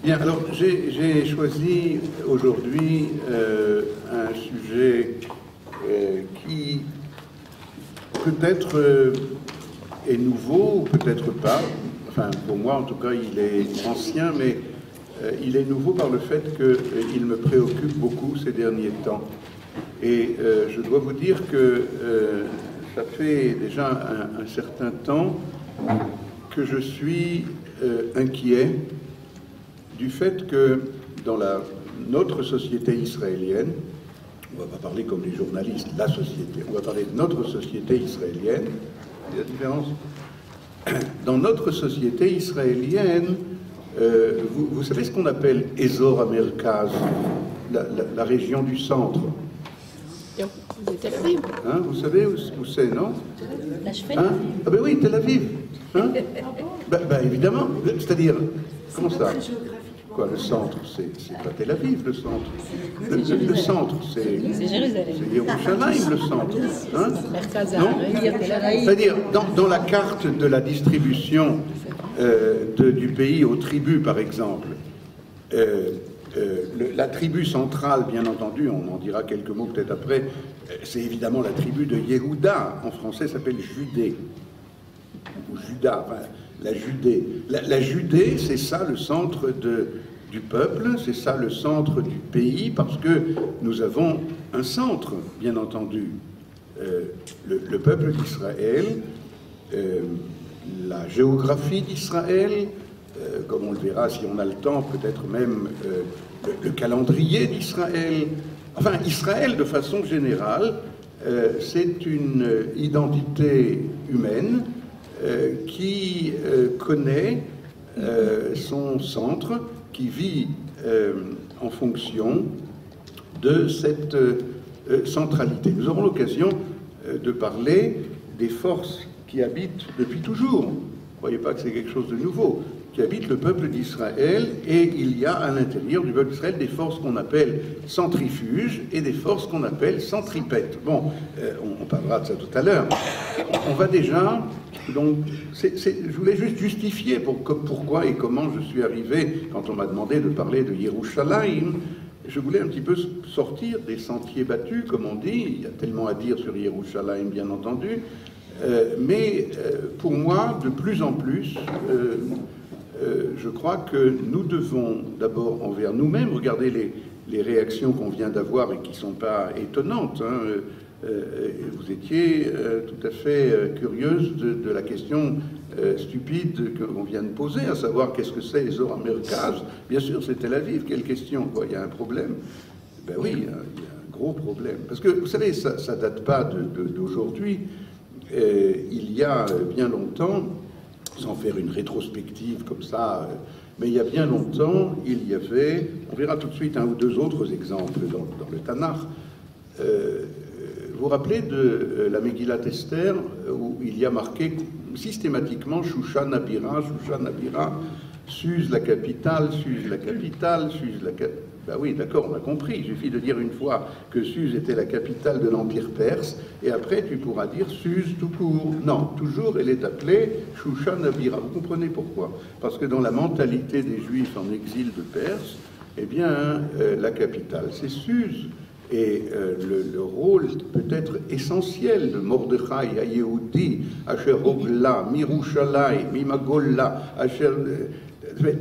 Bien, alors j'ai choisi aujourd'hui un sujet qui peut-être est nouveau, ou peut-être pas. Enfin, pour moi, en tout cas, il est ancien, mais il est nouveau par le fait qu'il me préoccupe beaucoup ces derniers temps. Et je dois vous dire que ça fait déjà un certain temps que je suis inquiet du fait que dans notre société israélienne, on ne va pas parler comme les journalistes, la société, on va parler de notre société israélienne, il y a la différence. Dans notre société israélienne, vous savez ce qu'on appelle Ezor Amerkaz, la région du centre. Tel Aviv. Hein, vous savez où c'est, non? Hein? Ah ben oui, Tel Aviv. Hein? Évidemment. C'est-à-dire, comment ça? Quoi, le centre? C'est pas Tel Aviv, le centre. Le centre, c'est Jérusalem. C'est Yerushalayim, le centre. Hein? Non? C'est-à-dire, dans la carte de la distribution du pays aux tribus, par exemple, la tribu centrale, bien entendu, on en dira quelques mots peut-être après, c'est évidemment la tribu de Yehuda. En français, ça s'appelle Judée. Ou Juda, enfin, la Judée. La Judée, c'est ça le centre du peuple, c'est ça le centre du pays, parce que nous avons un centre, bien entendu. Le peuple d'Israël, la géographie d'Israël, comme on le verra si on a le temps, peut-être même le calendrier d'Israël. Enfin, Israël, de façon générale, c'est une identité humaine qui connaît son centre, qui vit en fonction de cette centralité. Nous aurons l'occasion de parler des forces qui habitent depuis toujours. Ne croyez pas que c'est quelque chose de nouveau, qui habite le peuple d'Israël, et il y a à l'intérieur du peuple d'Israël des forces qu'on appelle centrifuges et des forces qu'on appelle centripètes. Bon, on parlera de ça tout à l'heure. On va déjà, donc, je voulais juste justifier pourquoi et comment je suis arrivé, quand on m'a demandé de parler de Yerushalayim, je voulais un petit peu sortir des sentiers battus, comme on dit. Il y a tellement à dire sur Yerushalayim, bien entendu, mais pour moi, de plus en plus, je crois que nous devons d'abord envers nous-mêmes, regarder les réactions qu'on vient d'avoir et qui ne sont pas étonnantes. Hein. Vous étiez tout à fait curieuse de la question stupide qu'on vient de poser, à savoir qu'est-ce que c'est Ezor Amerkaz. Bien sûr, c'est Tel Aviv. Quelle question, quoi? Il y a un problème? Ben oui, il y a un gros problème. Parce que, vous savez, ça ne date pas d'aujourd'hui. Il y a bien longtemps, sans faire une rétrospective comme ça, mais il y a bien longtemps, il y avait, on verra tout de suite un ou deux autres exemples dans le Tanakh. Vous vous rappelez de la Megillat Esther, où il y a marqué systématiquement Shushan Abira, Suse la capitale, Suse la capitale, Suse la capitale. Ben oui, d'accord, on a compris. Il suffit de dire une fois que Suse était la capitale de l'Empire perse, et après tu pourras dire Suse tout court. Non, toujours elle est appelée Shushan Abira. Vous comprenez pourquoi? Parce que dans la mentalité des Juifs en exil de Perse, eh bien, la capitale, c'est Suse. Et le rôle peut-être essentiel de Mordechai à Yehudi, Asher Hogla, Mirushalai, Mimagolla, Asher...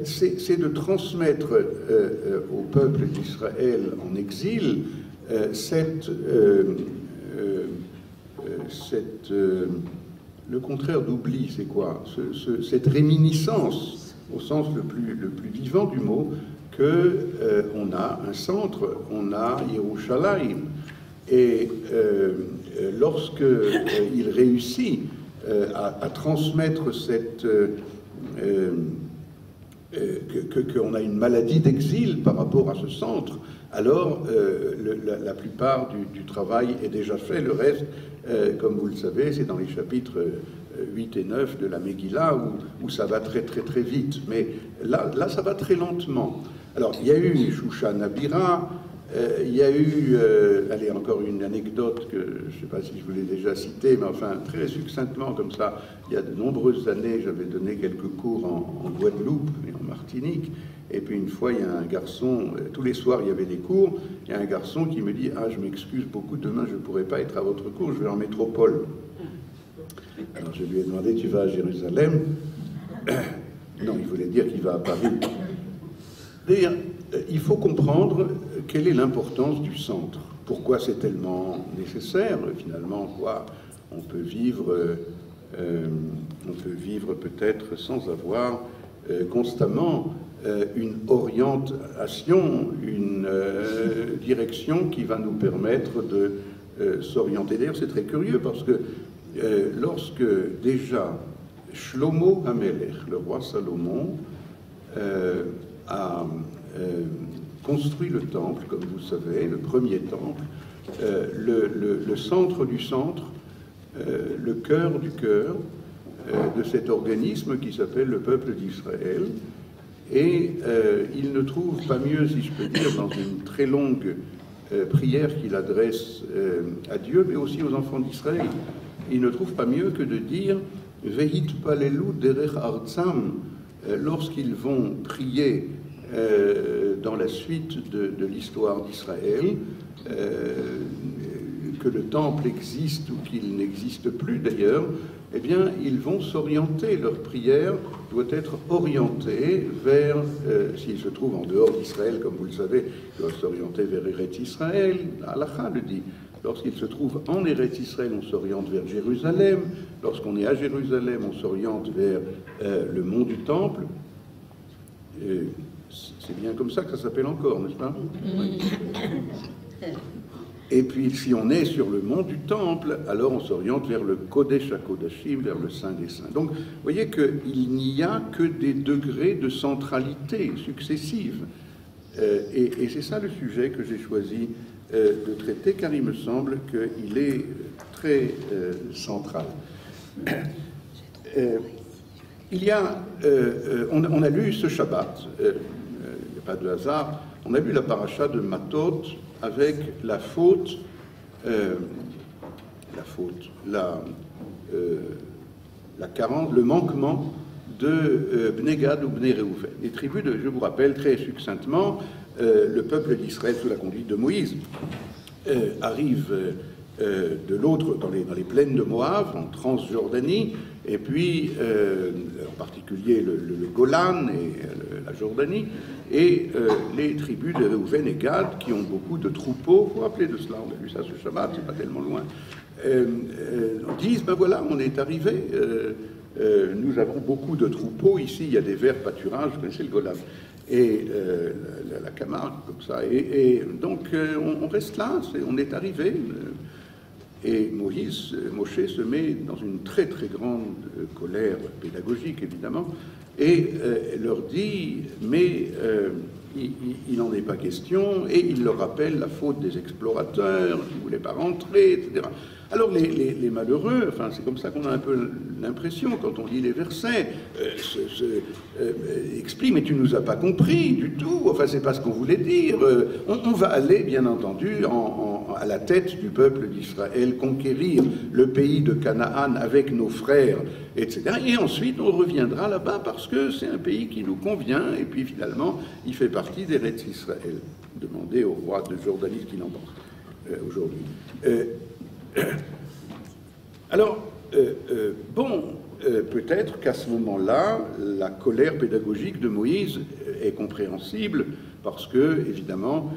c'est de transmettre au peuple d'Israël en exil le contraire d'oubli, c'est quoi? Cette réminiscence, au sens le plus vivant du mot, qu'on a un centre, on a Yerushalayim. Et lorsque il réussit à transmettre cette... qu'on a une maladie d'exil par rapport à ce centre, alors la plupart du travail est déjà fait. Le reste, comme vous le savez, c'est dans les chapitres 8 et 9 de la Megillah où ça va très très très vite. Mais là ça va très lentement. Alors, il y a eu Shushan Abira, Il y a eu, allez, encore une anecdote que je ne sais pas si je vous l'ai déjà citée, mais enfin, très succinctement comme ça, il y a de nombreuses années, j'avais donné quelques cours en Guadeloupe et en Martinique, et puis une fois, il y a un garçon, tous les soirs, il y avait des cours, il y a un garçon qui me dit « Ah, je m'excuse beaucoup, demain, je ne pourrai pas être à votre cours, je vais en métropole. » Alors, je lui ai demandé « Tu vas à Jérusalem ?» Non, il voulait dire qu'il va à Paris. D'ailleurs, il faut comprendre quelle est l'importance du centre. Pourquoi c'est tellement nécessaire, finalement, quoi. On peut vivre peut-être sans avoir constamment une orientation, une direction qui va nous permettre de s'orienter. D'ailleurs, c'est très curieux parce que lorsque déjà Shlomo Hamelech, le roi Salomon, a construit le temple, comme vous savez, le premier temple, le centre du centre, le cœur du cœur de cet organisme qui s'appelle le peuple d'Israël. Et il ne trouve pas mieux, si je peux dire, dans une très longue prière qu'il adresse à Dieu, mais aussi aux enfants d'Israël, il ne trouve pas mieux que de dire « Vehit palelu derech artsam » lorsqu'ils vont prier dans la suite de l'histoire d'Israël, que le temple existe ou qu'il n'existe plus d'ailleurs, eh bien, ils vont s'orienter, leur prière doit être orientée vers, s'ils se trouvent en dehors d'Israël, comme vous le savez, ils doivent s'orienter vers Eretz Israël, Halakha le dit. Lorsqu'ils se trouvent en Eretz Israël, on s'oriente vers Jérusalem. Lorsqu'on est à Jérusalem, on s'oriente vers le mont du Temple. C'est bien comme ça que ça s'appelle encore, n'est-ce pas? Oui. Et puis, si on est sur le mont du Temple, alors on s'oriente vers le Kodesh HaKodashim, vers le Saint des Saints. Donc, vous voyez qu'il n'y a que des degrés de centralité successives. Et c'est ça le sujet que j'ai choisi de traiter, car il me semble qu'il est très central. Il y a, on a lu ce Shabbat, il n'y a pas de hasard, on a lu la paracha de Matot avec la faute, le manquement de Bnei Gad ou Bnei Reuven. Les tribus je vous rappelle très succinctement, le peuple d'Israël sous la conduite de Moïse arrive de l'autre, dans les plaines de Moab, en Transjordanie, et puis en particulier le Golan et la Jordanie, et les tribus de Reuven et Gad, qui ont beaucoup de troupeaux, vous vous rappelez de cela, on a vu ça ce Shabbat, c'est pas tellement loin, disent, ben voilà, on est arrivé, nous avons beaucoup de troupeaux, ici il y a des verts pâturages, vous connaissez le Golan, et la Camargue, comme ça, et donc on reste là, on est arrivé. Et Moshe se met dans une très très grande colère pédagogique, évidemment, et leur dit, mais il n'en est pas question, et il leur rappelle la faute des explorateurs, qui ne voulaient pas rentrer, etc. Alors les malheureux, enfin c'est comme ça qu'on a un peu l'impression quand on lit les versets, expliquent, mais tu nous as pas compris du tout, enfin c'est pas ce qu'on voulait dire, on va aller bien entendu à la tête du peuple d'Israël, conquérir le pays de Canaan avec nos frères, etc. Et ensuite on reviendra là-bas parce que c'est un pays qui nous convient, et puis finalement il fait partie d'Eretz Israël. Demandez au roi de Jordanie ce qu'il en pense aujourd'hui. Alors, peut-être qu'à ce moment-là, la colère pédagogique de Moïse est compréhensible parce que, évidemment,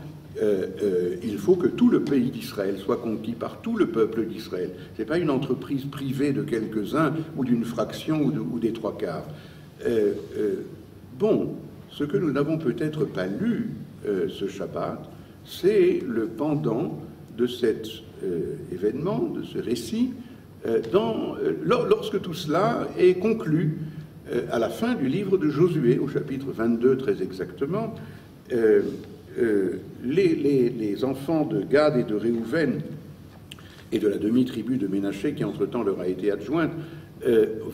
il faut que tout le pays d'Israël soit conquis par tout le peuple d'Israël. Ce n'est pas une entreprise privée de quelques-uns ou d'une fraction ou des trois quarts. Ce que nous n'avons peut-être pas lu ce Shabbat, c'est le pendant de cet événement, de ce récit, lorsque tout cela est conclu à la fin du livre de Josué, au chapitre 22 très exactement, les enfants de Gad et de Réhouven et de la demi-tribu de Ménaché, qui entre-temps leur a été adjointe,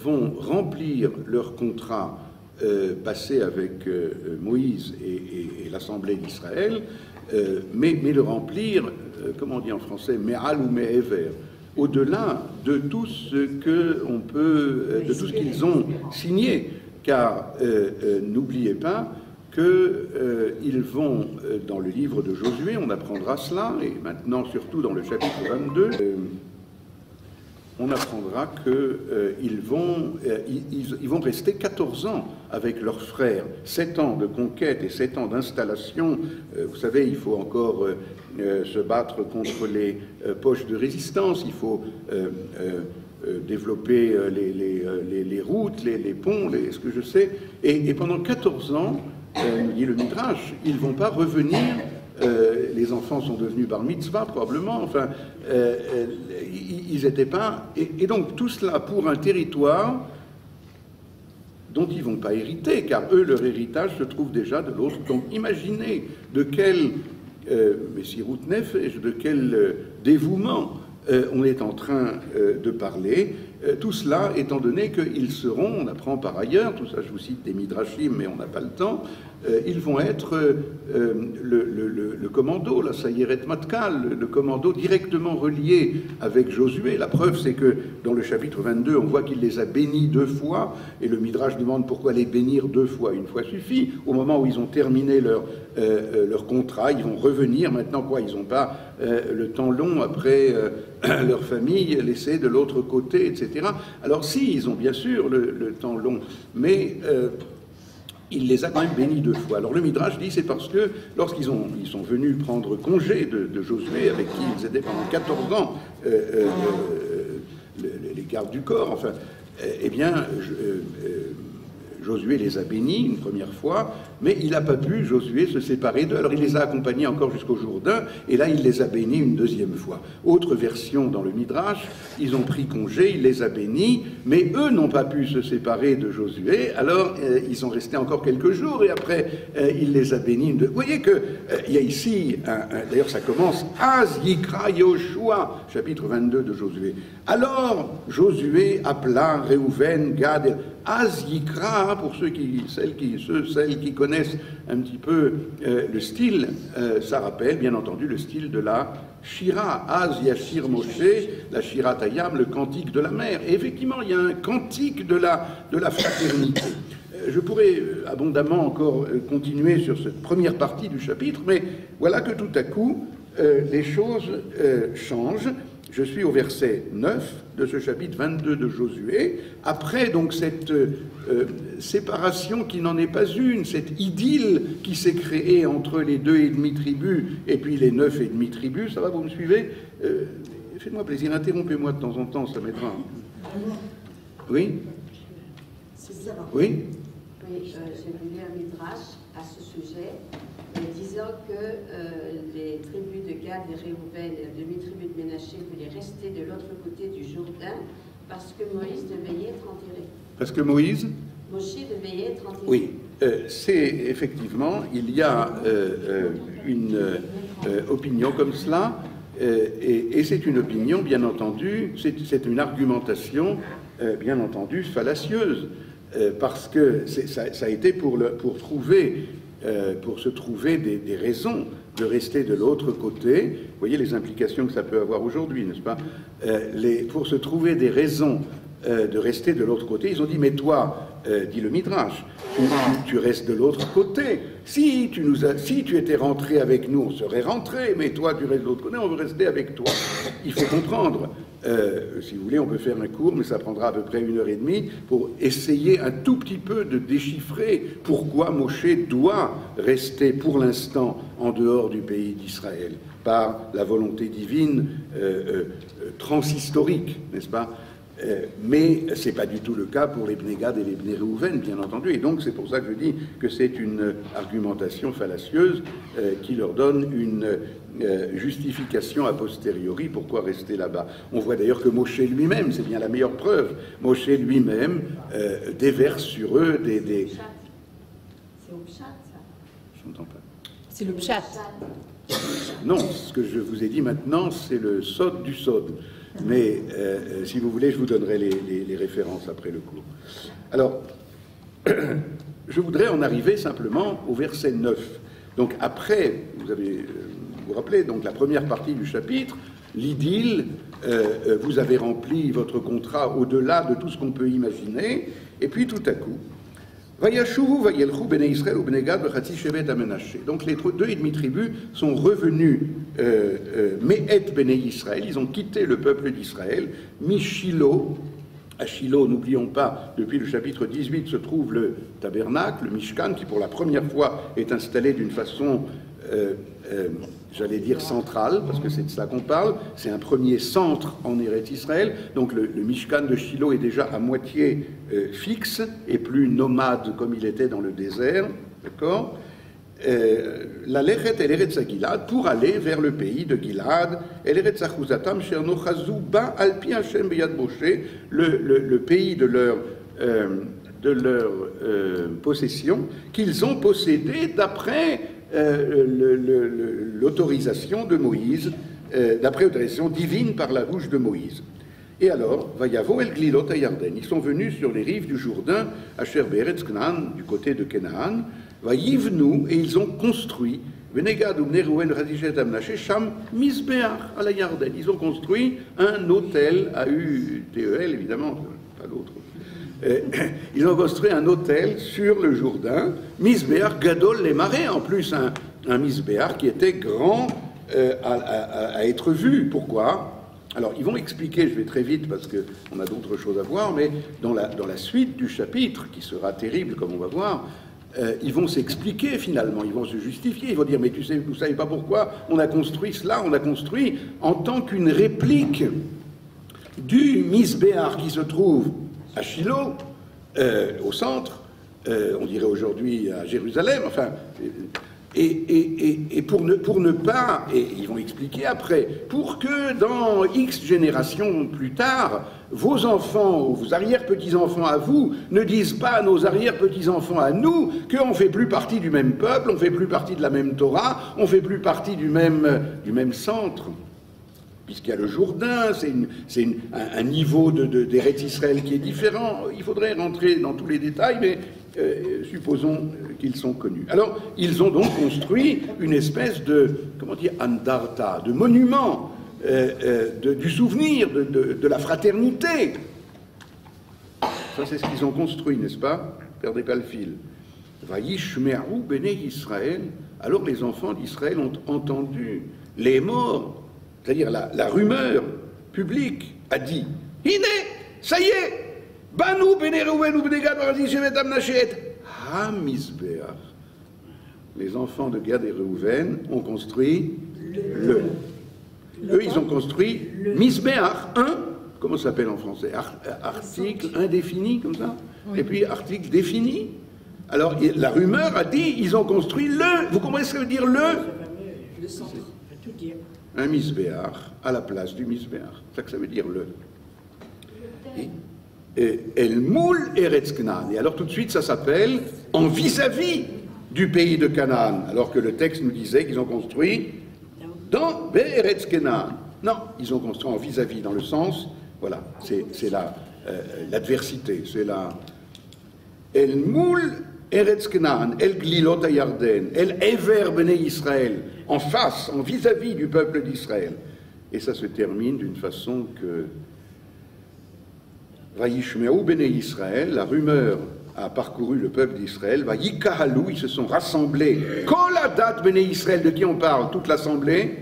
vont remplir leur contrat passé avec Moïse et l'Assemblée d'Israël, mais le remplir, comment on dit en français, me'al ou me'ever, au-delà de tout ce qu'on peut, de tout ce qu'ils ont signé, car n'oubliez pas qu'ils vont, dans le livre de Josué, on apprendra cela, et maintenant surtout dans le chapitre 22, on apprendra qu'ils vont rester 14 ans avec leurs frères, 7 ans de conquête et 7 ans d'installation. Vous savez, il faut encore se battre contre les poches de résistance, il faut développer les routes, les ponts, ce que je sais. Et pendant 14 ans, dit le Midrash, ils ne vont pas revenir. Les enfants sont devenus bar mitzvah, probablement. Enfin, ils n'étaient pas... Et donc, tout cela pour un territoire dont ils ne vont pas hériter, car eux, leur héritage se trouve déjà de l'autre. Donc, imaginez de quel messirut nefesh, de quel dévouement on est en train de parler. Tout cela étant donné qu'ils seront, on apprend par ailleurs, tout ça je vous cite des midrashim mais on n'a pas le temps, ils vont être le commando, la Sayeret Matkal, le commando directement relié avec Josué. La preuve c'est que dans le chapitre 22 on voit qu'il les a bénis 2 fois et le midrash demande pourquoi les bénir 2 fois, une fois suffit. Au moment où ils ont terminé leur contrat, ils vont revenir maintenant quoi, ils n'ont pas le temps long après leur famille laissée de l'autre côté, etc. Alors si, ils ont bien sûr le temps long, mais il les a quand même bénis 2 fois. Alors le Midrash dit c'est parce que lorsqu'ils sont venus prendre congé de Josué, avec qui ils étaient pendant 14 ans les gardes du corps, enfin, eh bien, Josué les a bénis une première fois, mais il n'a pas pu, Josué, se séparer d'eux. Alors il les a accompagnés encore jusqu'au Jourdain, et là il les a bénis une 2e fois. Autre version dans le Midrash, ils ont pris congé, il les a bénis, mais eux n'ont pas pu se séparer de Josué, alors ils sont restés encore quelques jours, et après il les a bénis. Vous voyez qu'il y a ici, d'ailleurs ça commence, Az Yikra Yoshua, chapitre 22 de Josué. Alors Josué appela Réhouven, Gad, Az Yikra, pour celles qui connaissent un petit peu le style, ça rappelle bien entendu le style de la Shira, Az Yashir Moshe, la Shira Tayam, le cantique de la mer. Et effectivement, il y a un cantique de la fraternité. Je pourrais abondamment encore continuer sur cette première partie du chapitre, mais voilà que tout à coup, les choses changent. Je suis au verset 9 de ce chapitre 22 de Josué. Après donc cette séparation qui n'en est pas une, cette idylle qui s'est créée entre les 2,5 tribus et puis les 9,5 tribus. Ça va, vous me suivez? Faites-moi plaisir, interrompez-moi de temps en temps, ça m'aidera. Oui? Oui? Oui, j'ai lu un midrash à ce sujet, disant que les tribus de Gad et Réhouven et la demi-tribu de Ménaché voulaient rester de l'autre côté du Jourdain parce que Moïse devait y être enterré. Parce que Moïse? Moshe devait y être enterré. Oui, c'est effectivement, il y a une opinion comme cela, et c'est une opinion, bien entendu, c'est une argumentation, bien entendu, fallacieuse. Parce que ça a été pour se trouver des raisons de rester de l'autre côté. Vous voyez les implications que ça peut avoir aujourd'hui, n'est-ce pas? Pour se trouver des raisons de rester de l'autre côté, ils ont dit, mais toi, dit le Midrash, tu restes de l'autre côté. Si tu étais rentré avec nous, on serait rentré, mais toi, tu restes de l'autre côté, on veut rester avec toi. Il faut comprendre. Si vous voulez, on peut faire un cours, mais ça prendra à peu près 1h30 pour essayer un tout petit peu de déchiffrer pourquoi Moshe doit rester pour l'instant en dehors du pays d'Israël, par la volonté divine transhistorique, n'est-ce pas? Mais ce n'est pas du tout le cas pour les Bnei Gad et les Bnei Réhouven, bien entendu. Et donc, c'est pour ça que je dis que c'est une argumentation fallacieuse qui leur donne une justification a posteriori pourquoi rester là-bas. On voit d'ailleurs que Moshe lui-même, c'est bien la meilleure preuve, Moshe lui-même déverse sur eux des... C'est au Pshat, ça. Je n'entends pas. C'est le Pshat. Non, ce que je vous ai dit maintenant, c'est le Sod du Sod. Mais si vous voulez, je vous donnerai les références après le cours. Alors, je voudrais en arriver simplement au verset 9. Donc après, vous vous rappelez, donc la première partie du chapitre, l'idylle, vous avez rempli votre contrat au-delà de tout ce qu'on peut imaginer, et puis tout à coup, Vayashuvu vayelchu bnei Israël ou bnei Gad v'chatzi shevet ha-Menaché. Donc les 2,5 tribus sont revenus Me'et bnei Israël, ils ont quitté le peuple d'Israël, Mishilo. À Shiloh, n'oublions pas, depuis le chapitre 18 se trouve le tabernacle, le Mishkan, qui pour la première fois est installé d'une façon, j'allais dire centrale, parce que c'est de ça qu'on parle. C'est un premier centre en Eretz Israël. Donc le Mishkan de Shiloh est déjà à moitié fixe et plus nomade comme il était dans le désert. D'accord ? La Lechet et l'Eretz Gilad pour aller vers le pays de Gilad, et l'Eretz Achuzatam, Cherno Chazou, Ba Alpi Hashem Beyad Moshe, le pays de leur possession, qu'ils ont possédé d'après l'autorisation de Moïse, d'après l'autorisation divine par la bouche de Moïse. Et alors, Vayavo El Glilot à Yarden, ils sont venus sur les rives du Jourdain, à Sherberet Canaan, du côté de Canaan, Vayivnu, et ils ont construit, Venegad ou Bnerouel Radichet Amnaché, Sham Misbeach à la Yarden. Ils ont construit un hôtel, A-U-T-E-L évidemment, pas l'autre. Ils ont construit un hôtel sur le Jourdain, Misbeach Gadol les marais, en plus un Misbeach qui était grand à être vu. Pourquoi ? Alors, ils vont expliquer, je vais très vite parce qu'on a d'autres choses à voir, mais dans la suite du chapitre, qui sera terrible comme on va voir, ils vont s'expliquer finalement, ils vont se justifier, ils vont dire, mais vous savez pas pourquoi on a construit cela, on a construit en tant qu'une réplique du Misbéar qui se trouve à Shiloh, au centre, on dirait aujourd'hui à Jérusalem, enfin... Et pour ne pas, et ils vont expliquer après, pour que dans X générations plus tard, vos enfants ou vos arrière-petits-enfants à vous ne disent pas à nos arrière-petits-enfants à nous qu'on ne fait plus partie du même peuple, on ne fait plus partie de la même Torah, on ne fait plus partie du même centre. Puisqu'il y a le Jourdain, c'est un niveau d'Eretz Israël qui est différent. Il faudrait rentrer dans tous les détails, mais supposons qu'ils sont connus. Alors, ils ont donc construit une espèce de, comment dire, andarta, de monument du souvenir, de la fraternité. Ça, c'est ce qu'ils ont construit, n'est-ce pas? Perdez pas le fil. Vayishme'u bnei Israël. Alors les enfants d'Israël ont entendu les morts. C'est-à-dire la rumeur publique a dit « Hine, ça y est, Banou bnei Reuven ou bnei Gad v'Radis shevet ha-Menashe ha-Misbeach » Les enfants de Gad et Reuven ont construit Eux, ils ont construit Misbeach, comment ça s'appelle en français? Article indéfini, comme ça, oui. Et puis article défini. Alors, la rumeur a dit ils ont construit vous comprenez ce que veut dire Le centre, tout dire. Un Misbéach à la place du Misbéach. C'est ça que ça veut dire Et El Moul Eretz Canaan. Et alors tout de suite, ça s'appelle en vis-à-vis du pays de Canaan. Alors que le texte nous disait qu'ils ont construit dans Eretz Canaan. Non, ils ont construit en vis-à-vis, dans le sens, voilà, c'est l'adversité, c'est la... El Moul Eretz Canaan, El Glilot Yarden, El Ever Bnei Israël, en face, en vis-à-vis du peuple d'Israël. Et ça se termine d'une façon que Vayishme'u Bnei Israël, la rumeur a parcouru le peuple d'Israël, Vayikahalou, ils se sont rassemblés. Kol Adat Bnei Israël, de qui on parle? Toute l'assemblée,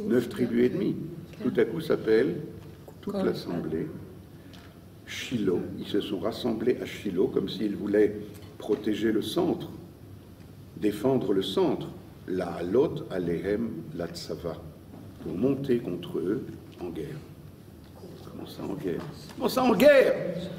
9 tribus et demie. Tout à coup s'appelle toute l'assemblée Shiloh. Ils se sont rassemblés à Shiloh comme s'ils voulaient protéger le centre, défendre le centre. La halot alehem la tzava, pour monter contre eux en guerre. Comment ça en guerre? Comment ça en guerre?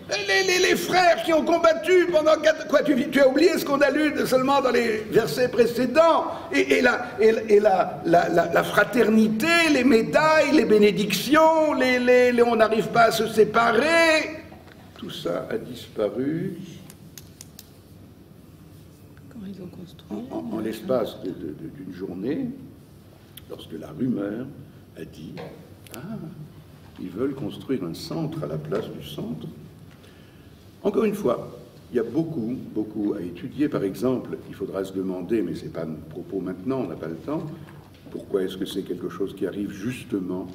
Les frères qui ont combattu pendant 4... Quoi, tu as oublié ce qu'on a lu seulement dans les versets précédents? Et la fraternité, les médailles, les bénédictions, on n'arrive pas à se séparer. Tout ça a disparu ils ont construit en l'espace d'une journée, lorsque la rumeur a dit « Ah, ils veulent construire un centre à la place du centre. » Encore une fois, il y a beaucoup, beaucoup à étudier. Par exemple, il faudra se demander, mais ce n'est pas mon propos maintenant, on n'a pas le temps, pourquoi est-ce que c'est quelque chose qui arrive justement,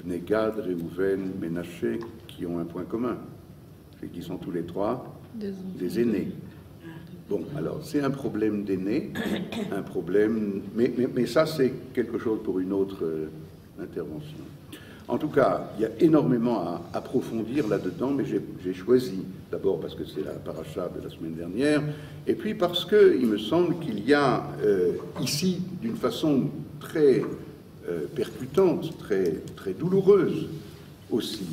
Bnei Gad, Réhouven, Ménaché, qui ont un point commun, c'est qu'ils sont tous les trois des aînés. Bon, alors, c'est un problème d'aînés, un problème... Mais ça, c'est quelque chose pour une autre intervention. En tout cas, il y a énormément à approfondir là-dedans, mais j'ai choisi, d'abord parce que c'est la paracha de la semaine dernière, et puis parce qu'il me semble qu'il y a ici, d'une façon très percutante, très douloureuse aussi,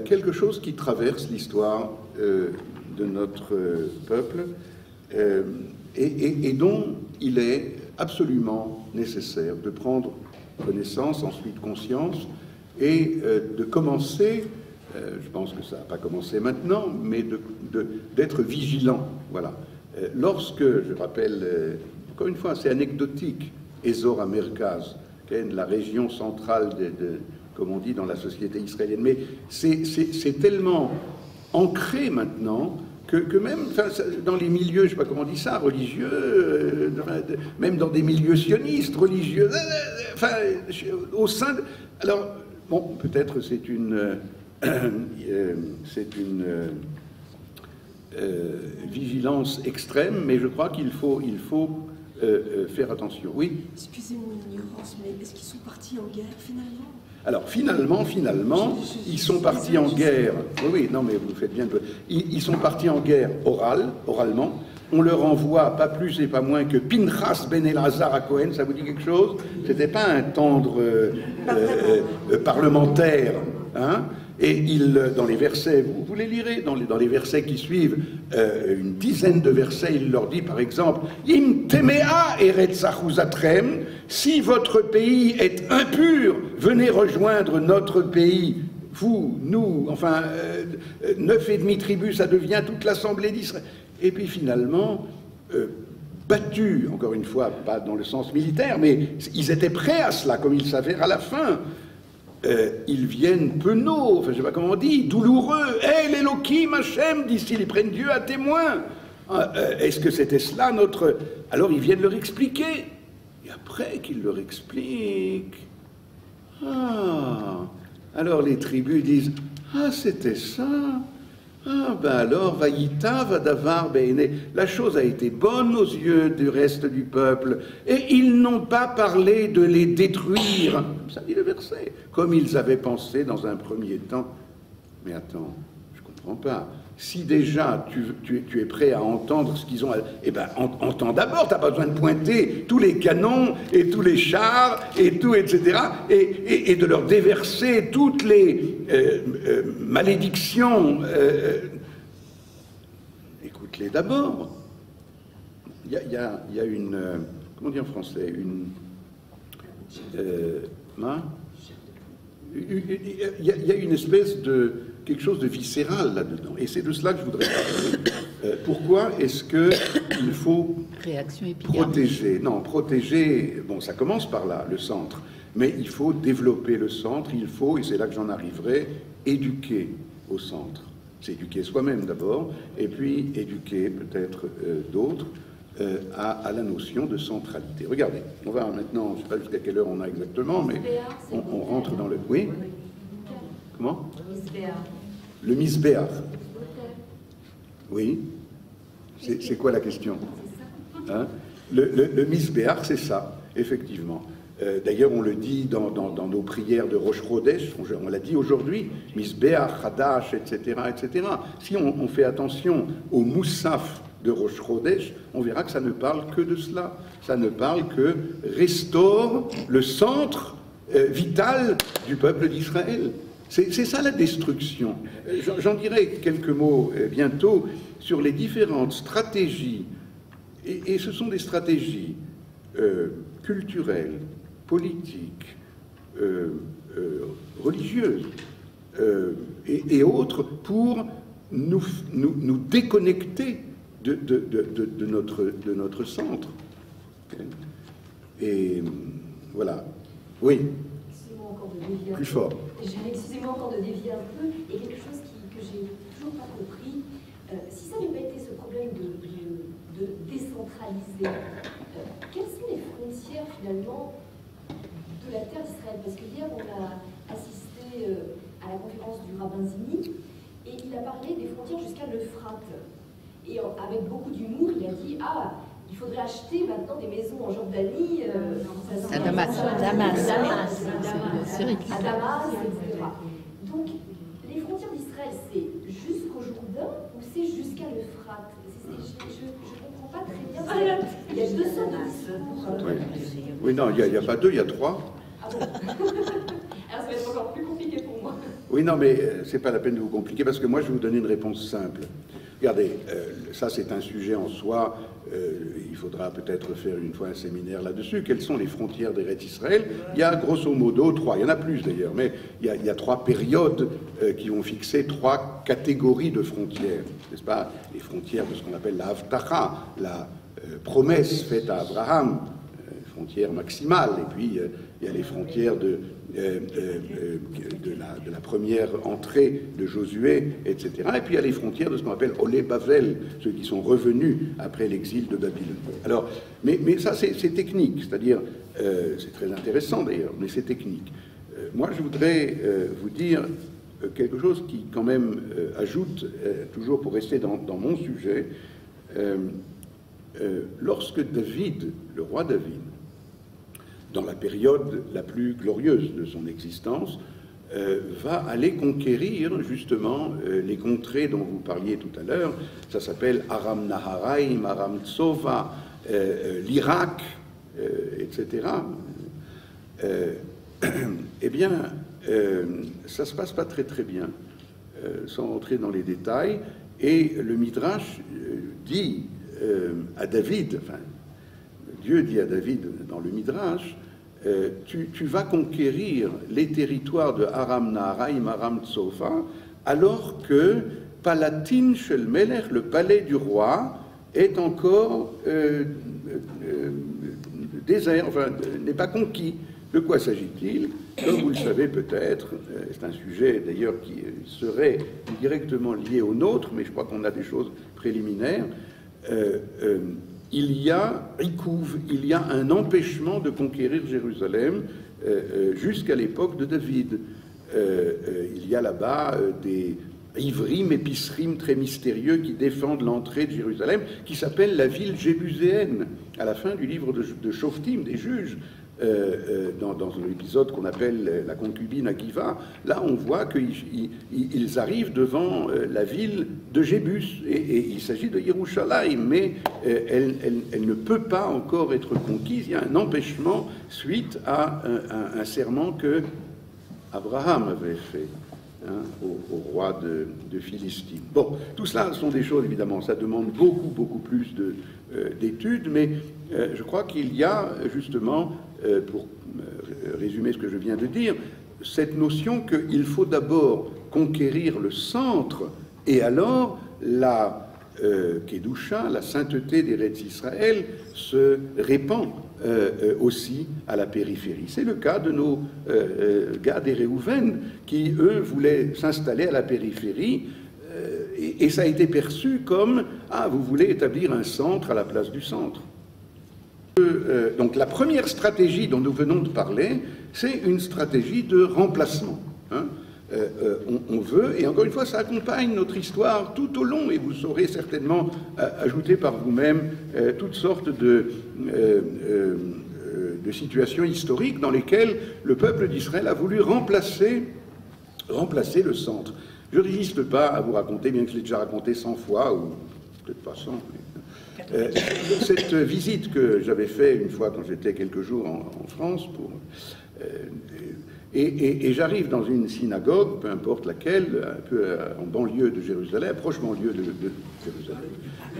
quelque chose qui traverse l'histoire de notre peuple et dont il est absolument nécessaire de prendre connaissance, ensuite conscience, et de commencer, je pense que ça n'a pas commencé maintenant, mais d'être vigilant. Voilà. Lorsque, je rappelle, encore une fois, c'est anecdotique, Ezor HaMerkaz, la région centrale, comme on dit, dans la société israélienne, mais c'est tellement ancré maintenant que même dans les milieux, je ne sais pas comment on dit ça, religieux, même dans des milieux sionistes, religieux, au sein de... Alors, bon, peut-être c'est une vigilance extrême, mais je crois qu'il faut faire attention. Oui. Excusez-moi une ignorance, mais est-ce qu'ils sont partis en guerre finalement? Alors finalement, ils sont partis en guerre. Oui, non, mais vous faites bien. Ils sont partis en guerre oralement. On leur envoie pas plus et pas moins que Pinchas ben Elazar à Cohen. Ça vous dit quelque chose? C'était pas un tendre parlementaire, hein? Et dans les versets, vous les lirez, dans les versets qui suivent, une dizaine de versets, il leur dit par exemple, Im temea eretz achuzatrem, si votre pays est impur, venez rejoindre notre pays. Vous, nous, enfin, 9,5 tribus, ça devient toute l'assemblée d'Israël. Et puis finalement, battus, encore une fois, pas dans le sens militaire, mais ils étaient prêts à cela, comme ils s'avèrent à la fin. Ils viennent penauds, enfin je sais pas comment on dit, douloureux. Hey, l'Elohim Hachem, disent-ils, ils prennent Dieu à témoin. Est-ce que c'était cela notre... Alors ils viennent leur expliquer. Et après qu'ils leur expliquent, alors les tribus disent, c'était ça. Ben alors, Vayita Vadavar Beine, la chose a été bonne aux yeux du reste du peuple, et ils n'ont pas parlé de les détruire, comme ça dit le verset, comme ils avaient pensé dans un premier temps. Mais attends, je ne comprends pas. Si déjà tu es prêt à entendre ce qu'ils ont... Eh bien, entends d'abord, tu n'as pas besoin de pointer tous les canons et tous les chars et tout, etc. Et de leur déverser toutes les malédictions. Écoute-les d'abord. Il y a une... comment dire en français? Il y a une espèce de... quelque chose de viscéral là-dedans. Et c'est de cela que je voudrais parler. Pourquoi est-ce qu'il faut protéger? Non, protéger, bon, ça commence par là, le centre. Mais il faut développer le centre, il faut, et c'est là que j'en arriverai, éduquer au centre. C'est éduquer soi-même d'abord, et puis éduquer peut-être d'autres à la notion de centralité. Regardez, on va maintenant, je ne sais pas jusqu'à quelle heure on a exactement, mais on rentre dans le... Oui? Comment? Le Misbéach. Oui. C'est quoi la question? Hein? Le Misbéach, c'est ça, effectivement. D'ailleurs, on le dit dans nos prières de Rosh Chodesh, on l'a dit aujourd'hui, Misbéach, Hadash, etc., etc. Si on fait attention au Moussaf de Rosh Chodesh, on verra que ça ne parle que de cela. Ça ne parle que restaure le centre vital du peuple d'Israël. C'est ça la destruction. J'en dirai quelques mots bientôt sur les différentes stratégies, et ce sont des stratégies culturelles, politiques, religieuses et autres pour nous déconnecter de notre centre. Et voilà. Oui. Plus fort. Excusez-moi encore de dévier un peu, et quelque chose que j'ai toujours pas compris, Si ça n'avait pas été ce problème de décentraliser, quelles sont les frontières finalement de la terre d'Israël? Parce que hier, on a assisté à la conférence du rabbin Zini, et il a parlé des frontières jusqu'à l'Euphrate. Et avec beaucoup d'humour, il a dit « Ah, il faudrait acheter maintenant des maisons en Jordanie, à Damas, à Damas, etc. » Donc, les frontières d'Israël, c'est jusqu'au Jourdain ou c'est jusqu'à l'Euphrate? Je ne comprends pas très bien. Il y a deux sortes de discours. Oui, non, il n'y a pas deux, il y a trois. Ah bon? Alors ça va être encore plus compliqué pour moi. Oui, non, mais c'est pas la peine de vous compliquer, parce que moi, je vais vous donner une réponse simple. Regardez, ça c'est un sujet en soi, il faudra peut-être faire une fois un séminaire là-dessus. Quelles sont les frontières d'Eretz Israël? Il y a grosso modo trois, il y en a plus d'ailleurs, mais il y a trois périodes qui ont fixé trois catégories de frontières, n'est-ce pas? Les frontières de ce qu'on appelle la Havtacha, la promesse faite à Abraham, frontière maximale, et puis il y a les frontières de la première entrée de Josué, etc. Et puis il y a les frontières de ce qu'on appelle Olé Bavel, ceux qui sont revenus après l'exil de Babylone. Alors, mais ça c'est technique, c'est-à-dire, c'est très intéressant d'ailleurs, mais c'est technique. Moi je voudrais vous dire quelque chose qui quand même ajoute, toujours pour rester dans mon sujet, lorsque David, le roi David, dans la période la plus glorieuse de son existence, va aller conquérir justement les contrées dont vous parliez tout à l'heure. Ça s'appelle Aram Naharaim, Aram Tsova, l'Irak, etc. Eh bien, ça se passe pas très très bien, sans entrer dans les détails. Et le Midrash dit à David, enfin, Dieu dit à David dans le Midrash, tu vas conquérir les territoires de Aram Naharaim, Aram Tsofa, alors que Palatin Shel Melech, le palais du roi, est encore désert, enfin, n'est pas conquis. De quoi s'agit-il? Comme vous le savez peut-être, c'est un sujet d'ailleurs qui serait directement lié au nôtre, mais je crois qu'on a des choses préliminaires. Il y a un empêchement de conquérir Jérusalem jusqu'à l'époque de David. Il y a là-bas des Ivrim et Pisrim très mystérieux qui défendent l'entrée de Jérusalem, qui s'appelle la ville jébuséenne, à la fin du livre de Shoftim, des juges. Dans l'épisode qu'on appelle la concubine Akiva, là on voit qu'ils arrivent devant la ville de Jébus, et il s'agit de Yerushalayim, mais elle ne peut pas encore être conquise. Il y a un empêchement suite à un serment que Abraham avait fait au roi de Philistine. Bon, tout cela sont des choses, évidemment, ça demande beaucoup plus d'études, mais je crois qu'il y a justement, pour résumer ce que je viens de dire, cette notion qu'il faut d'abord conquérir le centre, et alors la Kedusha, la sainteté d'Eretz Israël, se répand aussi à la périphérie. C'est le cas de nos gars des Réhouven, qui, eux, voulaient s'installer à la périphérie, et ça a été perçu comme « Ah, vous voulez établir un centre à la place du centre ». Donc la première stratégie dont nous venons de parler, c'est une stratégie de remplacement. On veut, et encore une fois, ça accompagne notre histoire tout au long, et vous saurez certainement ajouter par vous-même toutes sortes de situations historiques dans lesquelles le peuple d'Israël a voulu remplacer le centre. Je ne résiste pas à vous raconter, bien que je l'ai déjà raconté 100 fois, ou peut-être pas 100, cette visite que j'avais faite une fois quand j'étais quelques jours en France, et j'arrive dans une synagogue, peu importe laquelle, un peu en banlieue de Jérusalem, proche banlieue de Jérusalem,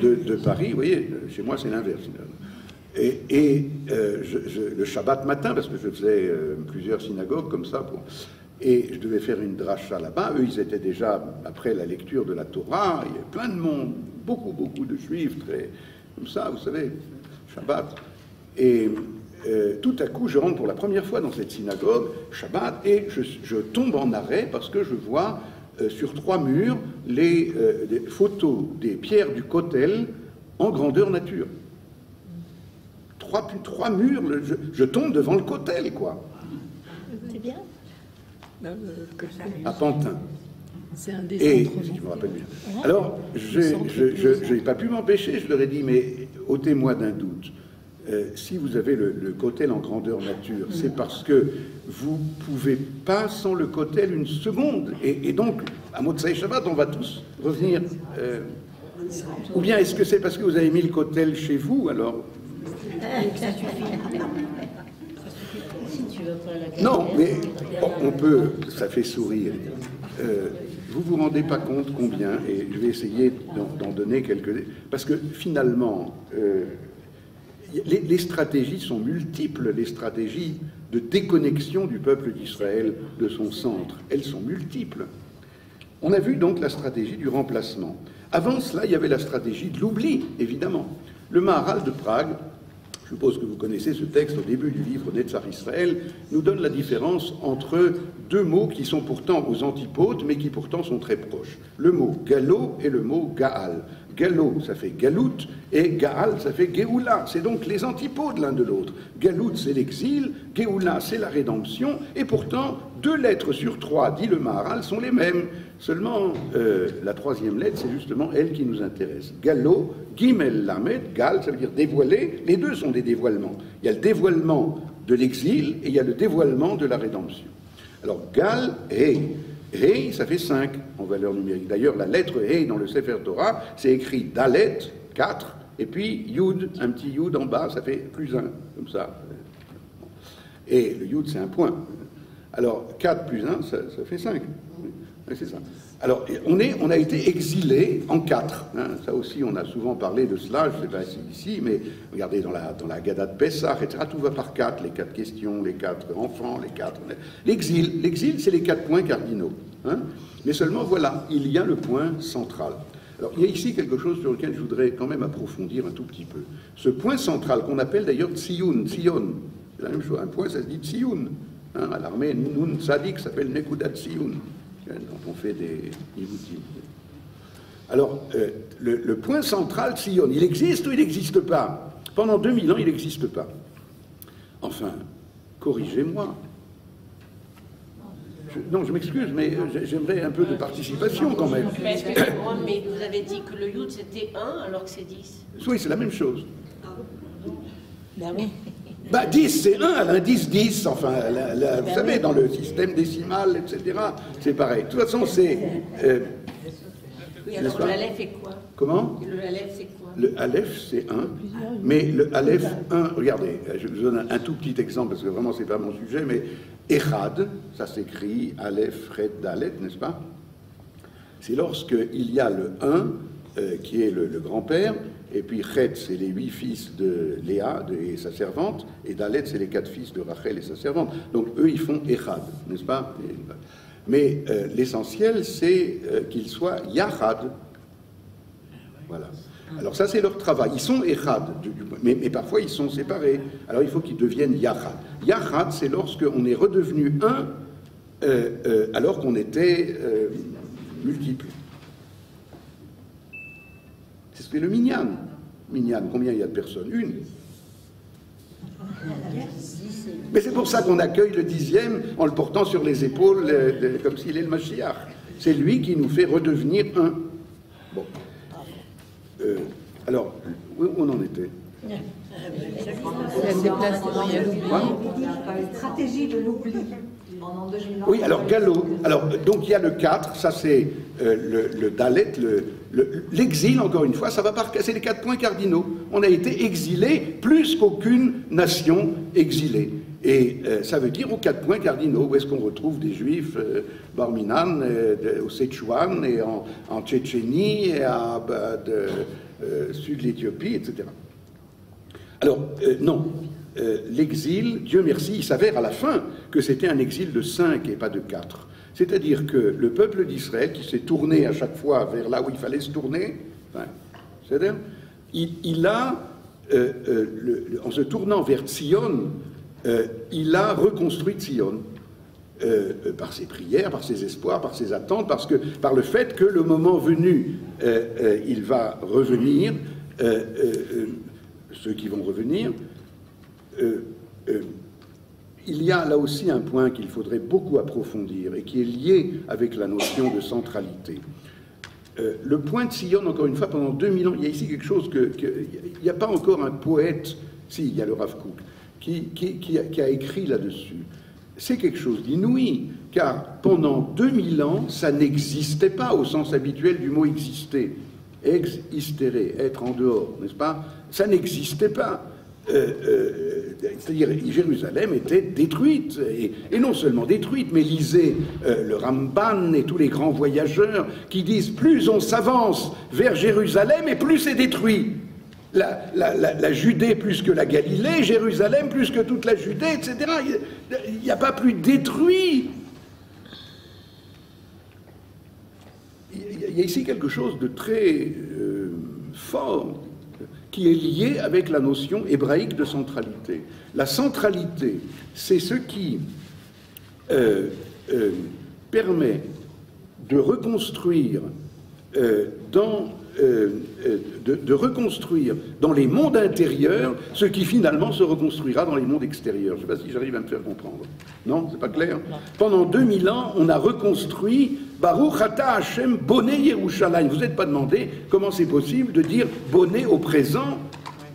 de Paris. Vous voyez, chez moi c'est l'inverse. Et le Shabbat matin, parce que je faisais plusieurs synagogues comme ça, et je devais faire une dracha là-bas. Eux, ils étaient déjà, après la lecture de la Torah, il y a plein de monde, beaucoup de juifs, très comme ça, vous savez, Shabbat. Et tout à coup, je rentre pour la première fois dans cette synagogue, Shabbat, et je tombe en arrêt parce que je vois sur 3 murs des photos des pierres du Kotel en grandeur nature. Trois murs, je tombe devant le Kotel, quoi. C'est bien. À Pantin. C'est un des Et, centres. si je me rappelle bien. Alors, je n'ai pas pu m'empêcher, je leur ai dit, mais ôtez-moi d'un doute. Si vous avez le Kotel en grandeur nature, c'est parce que vous ne pouvez pas sans le Kotel une seconde. Et donc, à Motsai Shabbat, on va tous revenir. Ou bien est-ce que c'est parce que vous avez mis le Kotel chez vous, alors? Non, mais on peut, ça fait sourire. Vous vous rendez pas compte combien, et je vais essayer d'en donner quelques... Parce que finalement, les stratégies sont multiples, les stratégies de déconnexion du peuple d'Israël de son centre. Elles sont multiples. On a vu donc la stratégie du remplacement. Avant cela, il y avait la stratégie de l'oubli, évidemment. Le Maharal de Prague, je suppose que vous connaissez ce texte au début du livre Netzach Israël, nous donne la différence entre deux mots qui sont pourtant aux antipodes, mais qui pourtant sont très proches. Le mot Galo et le mot Gaal. Galo, ça fait Galout, et Gaal, ça fait Géoula. C'est donc les antipodes l'un de l'autre. Galout, c'est l'exil, Géoula, c'est la rédemption, et pourtant, 2 lettres sur 3, dit le Maharal, sont les mêmes. Seulement, la 3e lettre, c'est justement elle qui nous intéresse. Galo, Gimel Lamed, Gal, ça veut dire dévoiler. Les deux sont des dévoilements. Il y a le dévoilement de l'exil et il y a le dévoilement de la rédemption. Alors, Gal, Hey. Hey, ça fait 5 en valeur numérique. D'ailleurs, la lettre Hey dans le Sefer Torah, c'est écrit Dalet, 4, et puis Yud, un petit Yud en bas, ça fait plus 1, comme ça. Et le Yud, c'est un point. Alors, 4 plus 1, ça fait 5. Oui, c'est ça. Alors, on a été exilés en 4. Hein. Ça aussi, on a souvent parlé de cela, je ne sais pas si ici, mais regardez dans la Gada de Pessah, etc., tout va par 4, les 4 questions, les 4 enfants, les 4... L'exil, c'est les 4 points cardinaux. Hein. Mais seulement, voilà, il y a le point central. Alors, il y a ici quelque chose sur lequel je voudrais quand même approfondir un tout petit peu. Ce point central, qu'on appelle d'ailleurs Tzion, c'est la même chose. Un point, ça se dit Tzion. Hein. À l'armée, Nun Tzadik s'appelle Nekudat Tzion. Dont on fait des inutiles. Alors, le point central, Sion, il existe ou il n'existe pas? Pendant 2000 ans, il n'existe pas. Enfin, corrigez-moi. Non, je m'excuse, mais j'aimerais un peu de participation quand même. Mais excusez-moi, mais vous avez dit que le Yud c'était 1 alors que c'est 10. Oui, c'est la même chose. Ben oui. Bah, 10, c'est 1, l'indice 10, enfin, vous savez, dans le système décimal, etc., c'est pareil. De toute façon, c'est... Oui, alors le Aleph est quoi? Comment? Le Aleph c'est quoi? Le Aleph, c'est 1, mais le Aleph 1, regardez, je vous donne un tout petit exemple, parce que vraiment, c'est pas mon sujet, mais Echad, ça s'écrit Aleph, Chet, Dalet, n'est-ce pas? C'est lorsqu'il y a le 1, qui est le grand-père, et puis Chet, c'est les 8 fils de Léa et sa servante, et Dalet, c'est les 4 fils de Rachel et sa servante. Donc eux, ils font Echad, n'est-ce pas? Mais l'essentiel, c'est qu'ils soient Yachad. Voilà. Alors ça, c'est leur travail. Ils sont Echad, mais parfois ils sont séparés. Alors il faut qu'ils deviennent Yachad. Yachad, c'est lorsqu'on est redevenu un, alors qu'on était multiple. C'est le minyan. Minyan, combien il y a de personnes? 1. Mais c'est pour ça qu'on accueille le 10e en le portant sur les épaules comme s'il est le Mashiach. C'est lui qui nous fait redevenir un. Bon. Alors, où on en était? Une stratégie de l'oubli. Oui, alors Galo. Alors, donc il y a le 4, ça c'est le Dalet, l'exil, encore une fois, ça va par... C'est les 4 points cardinaux. On a été exilés plus qu'aucune nation exilée. Et ça veut dire aux 4 points cardinaux, où est-ce qu'on retrouve des juifs, Barminan, au Sichuan, et en Tchétchénie, et à sud de l'Éthiopie, etc. Alors, non. L'exil, Dieu merci, il s'avère à la fin que c'était un exil de 5 et pas de 4. C'est-à-dire que le peuple d'Israël, qui s'est tourné à chaque fois vers là où il fallait se tourner, enfin, c'est-à-dire, il a, en se tournant vers Tzion, il a reconstruit Tzion. par ses prières, par ses espoirs, par ses attentes, par le fait que le moment venu, il va revenir, ceux qui vont revenir. Il y a là aussi un point qu'il faudrait beaucoup approfondir et qui est lié avec la notion de centralité. Le point de Sion, encore une fois, pendant 2000 ans, il y a ici quelque chose il n'y a pas encore un poète, si, il y a le Rav Kook, qui a écrit là-dessus. C'est quelque chose d'inouï, car pendant 2000 ans, ça n'existait pas au sens habituel du mot exister. Existere, être en dehors, n'est-ce pas? Ça n'existait pas. C'est-à-dire, Jérusalem était détruite, et non seulement détruite, mais lisez le Ramban et tous les grands voyageurs qui disent plus on s'avance vers Jérusalem et plus c'est détruit. La Judée plus que la Galilée, Jérusalem plus que toute la Judée, etc. Il n'y a pas plus détruit. Il y a ici quelque chose de très fort qui est lié avec la notion hébraïque de centralité. La centralité, c'est ce qui permet de reconstruire de reconstruire dans les mondes intérieurs ce qui finalement se reconstruira dans les mondes extérieurs. Je ne sais pas si j'arrive à me faire comprendre. Non, c'est pas clair? Pendant 2000 ans, on a reconstruit Baruch Ata Hashem Boné Yerushalayim. Vous n'êtes pas demandé comment c'est possible de dire Boné au présent.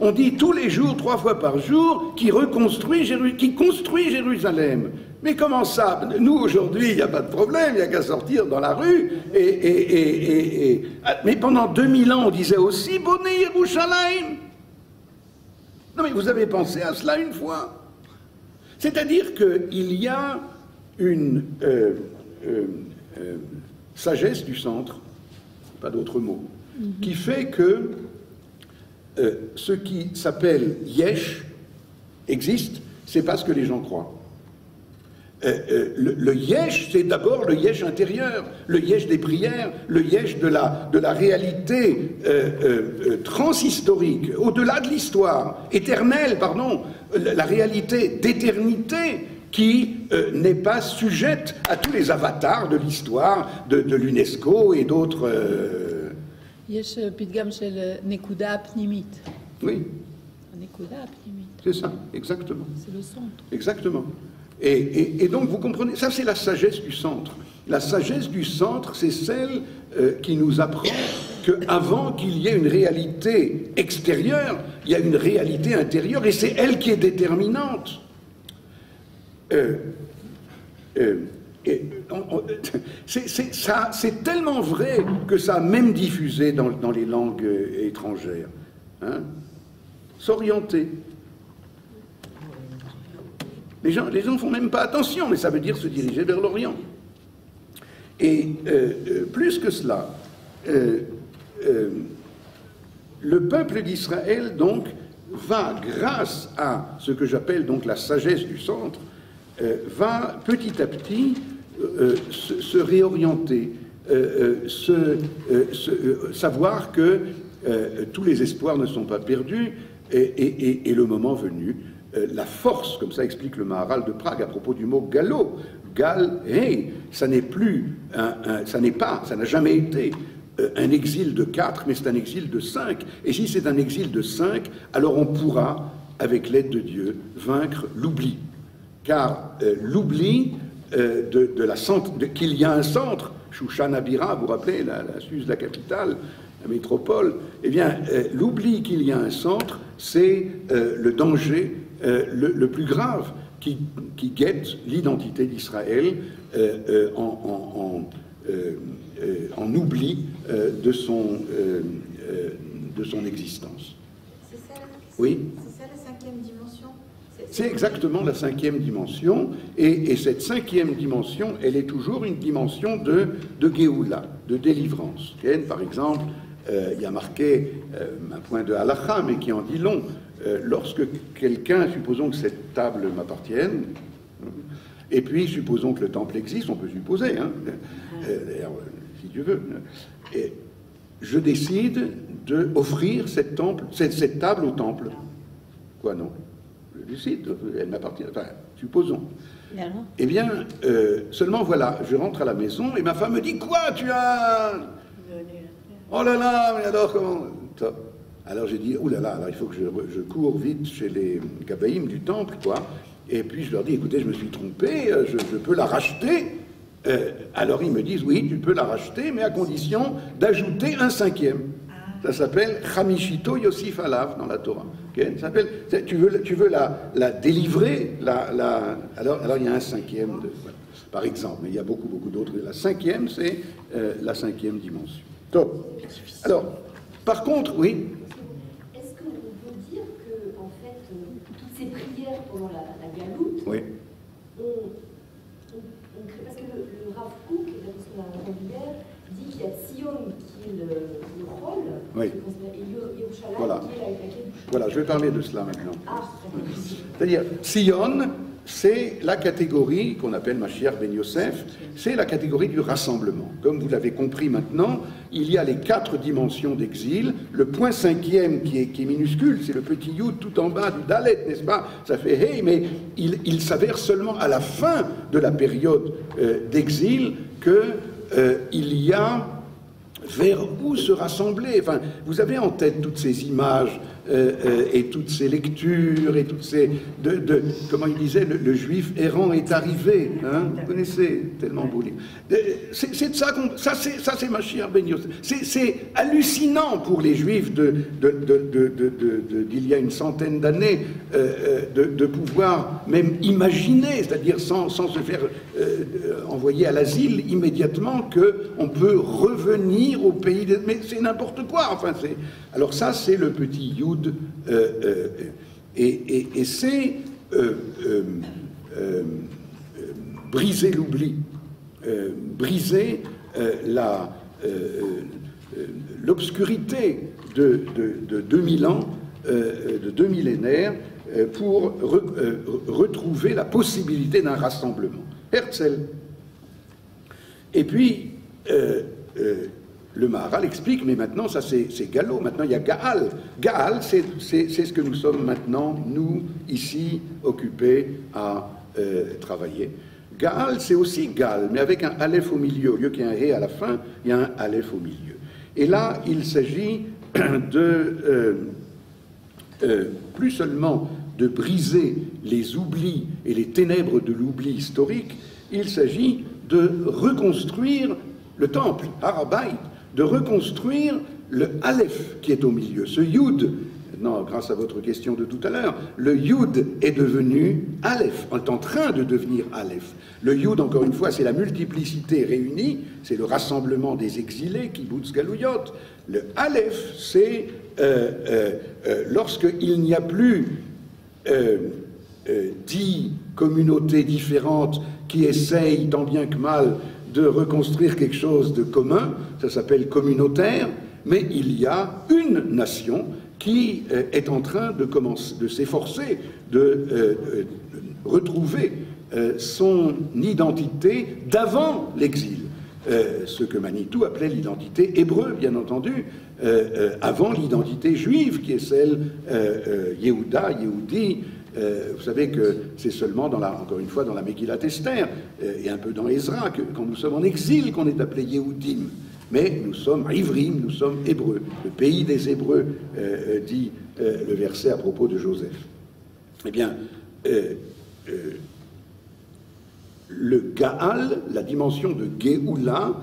On dit tous les jours, 3 fois par jour, qui construit Jérusalem. Mais comment ça? Nous, aujourd'hui, il n'y a pas de problème, il n'y a qu'à sortir dans la rue. Mais pendant 2000 ans, on disait aussi Boné Yerushalayim. Non, mais vous avez pensé à cela une fois? C'est-à-dire qu'il y a une sagesse du centre, pas d'autre mot, qui fait que ce qui s'appelle Yesh existe, c'est pas ce que les gens croient. Le Yesh, c'est d'abord le Yesh intérieur, le Yesh des prières, le Yesh de la réalité transhistorique, au-delà de l'histoire, éternelle, pardon, la réalité d'éternité qui n'est pas sujette à tous les avatars de l'histoire de l'UNESCO et d'autres... יש פתגם של נקודה פנימית. Oui. הנקודה הפנימית. C'est ça, exactement. C'est le centre. Exactement. Et donc, vous comprenez, ça c'est la sagesse du centre. La sagesse du centre, c'est celle qui nous apprend qu'avant qu'il y ait une réalité extérieure, il y a une réalité intérieure, et c'est elle qui est déterminante. C'est tellement vrai que ça a même diffusé dans les langues étrangères. Hein? S'orienter. Les gens ne font même pas attention, mais ça veut dire se diriger vers l'Orient. Et plus que cela, le peuple d'Israël, donc, va, grâce à ce que j'appelle donc la sagesse du centre, va petit à petit se réorienter, savoir que tous les espoirs ne sont pas perdus, et le moment venu, la force, comme ça explique le Maharal de Prague à propos du mot gallo, gal, hey, ça n'est plus, ça n'a jamais été un exil de 4, mais c'est un exil de 5. Et si c'est un exil de 5, alors on pourra, avec l'aide de Dieu, vaincre l'oubli. Car l'oubli qu'il y a un centre, Shushan Abira, vous vous rappelez, la Suze, la capitale, la métropole, eh bien, l'oubli qu'il y a un centre, c'est le danger le plus grave qui guette l'identité d'Israël en oubli de son existence. C'est ça, oui. C'est ça la 5e dimension. C'est exactement la 5e dimension, et cette 5e dimension, elle est toujours une dimension de Géoula, de délivrance. Par exemple, il y a marqué un point de halakha, mais qui en dit long. Lorsque quelqu'un, supposons que cette table m'appartienne, et puis supposons que le temple existe, on peut supposer, hein, d'ailleurs, si Dieu veut, et je décide d'offrir cette table au temple. Quoi, non? Je décide, elle m'appartient, enfin, supposons. Et alors? Eh bien, seulement voilà, je rentre à la maison et ma femme me dit, quoi, tu as... Oh là là, mais alors comment... Alors j'ai dit, oh là là, alors il faut que je cours vite chez les Gabaïm du temple, quoi. Et puis je leur dis, écoutez, je me suis trompé, je peux la racheter. Alors ils me disent, oui, tu peux la racheter, mais à condition d'ajouter un 5e. Ça s'appelle Chamishito Yosif Alav dans la Torah. Okay, ça s'appelle, tu veux la délivrer, alors il y a un 5e, voilà, par exemple, mais il y a beaucoup d'autres. La 5e, c'est la 5e dimension. Donc, alors, par contre, oui. Est-ce qu'on peut dire que, en fait, toutes ces prières pendant la galoute, Oui. on crée, parce que le Rav Kook, d'après ce qu'on a entendu hier, dit qu'il y a Tzion qui est le rôle, Oui. et Yerushalayim Voilà. qui est la Kedusha. Voilà, je vais parler de cela maintenant. Ah, C'est-à-dire, Sion, c'est la catégorie qu'on appelle Mashiach Ben Yosef, c'est la catégorie du rassemblement. Comme vous l'avez compris maintenant, il y a les 4 dimensions d'exil. Le point 5e qui est minuscule, c'est le petit Yud tout en bas du Dalet, n'est-ce pas? Ça fait hey, mais il s'avère seulement à la fin de la période d'exil qu'il y a vers où se rassembler. Enfin, vous avez en tête toutes ces images et toutes ces lectures et toutes ces... comment il disait, le juif errant est arrivé. Hein, vous connaissez, tellement beau livre. C'est de ça qu'on... Ça, c'est Mashiach Ben Yosef. C'est hallucinant pour les juifs d'il y a une centaine d'années de pouvoir même imaginer, c'est-à-dire sans se faire envoyer à l'asile immédiatement, qu'on peut revenir au pays... Mais c'est n'importe quoi, enfin, c'est... Alors ça, c'est le petit Yud, et c'est briser l'oubli, briser l'obscurité de 2000 ans, de 2 millénaires, pour retrouver la possibilité d'un rassemblement. Herzl. Et puis, le Maharal explique, mais maintenant, ça c'est Gallo, maintenant il y a Gaal. Gaal, c'est ce que nous sommes maintenant, nous, ici, occupés à travailler. Gaal, c'est aussi Gal, mais avec un Aleph au milieu. Au lieu qu'il y ait un He à la fin, il y a un Aleph au milieu. Et là, il s'agit plus seulement de briser les oublis et les ténèbres de l'oubli historique, il s'agit de reconstruire le temple, Harabayt, de reconstruire le Aleph qui est au milieu, ce Yud. Non, grâce à votre question de tout à l'heure, le Yud est devenu Aleph, est en train de devenir Aleph. Le Yud, encore une fois, c'est la multiplicité réunie, c'est le rassemblement des exilés, Kibbutz Galouyot. Le Aleph, c'est lorsqu'il n'y a plus 10 communautés différentes qui essayent, tant bien que mal, de reconstruire quelque chose de commun, ça s'appelle communautaire, mais il y a une nation qui est en train de s'efforcer de retrouver son identité d'avant l'exil. Ce que Manitou appelait l'identité hébreu, bien entendu, avant l'identité juive, qui est celle Yehuda, Yehudi. Vous savez que c'est seulement, encore une fois, dans la Megillat Esther et un peu dans Ezra, que quand nous sommes en exil, qu'on est appelé Yehudim. Mais nous sommes Ivrim, nous sommes Hébreux. Le pays des Hébreux, dit le verset à propos de Joseph. Eh bien, le Gaal, la dimension de Géoula,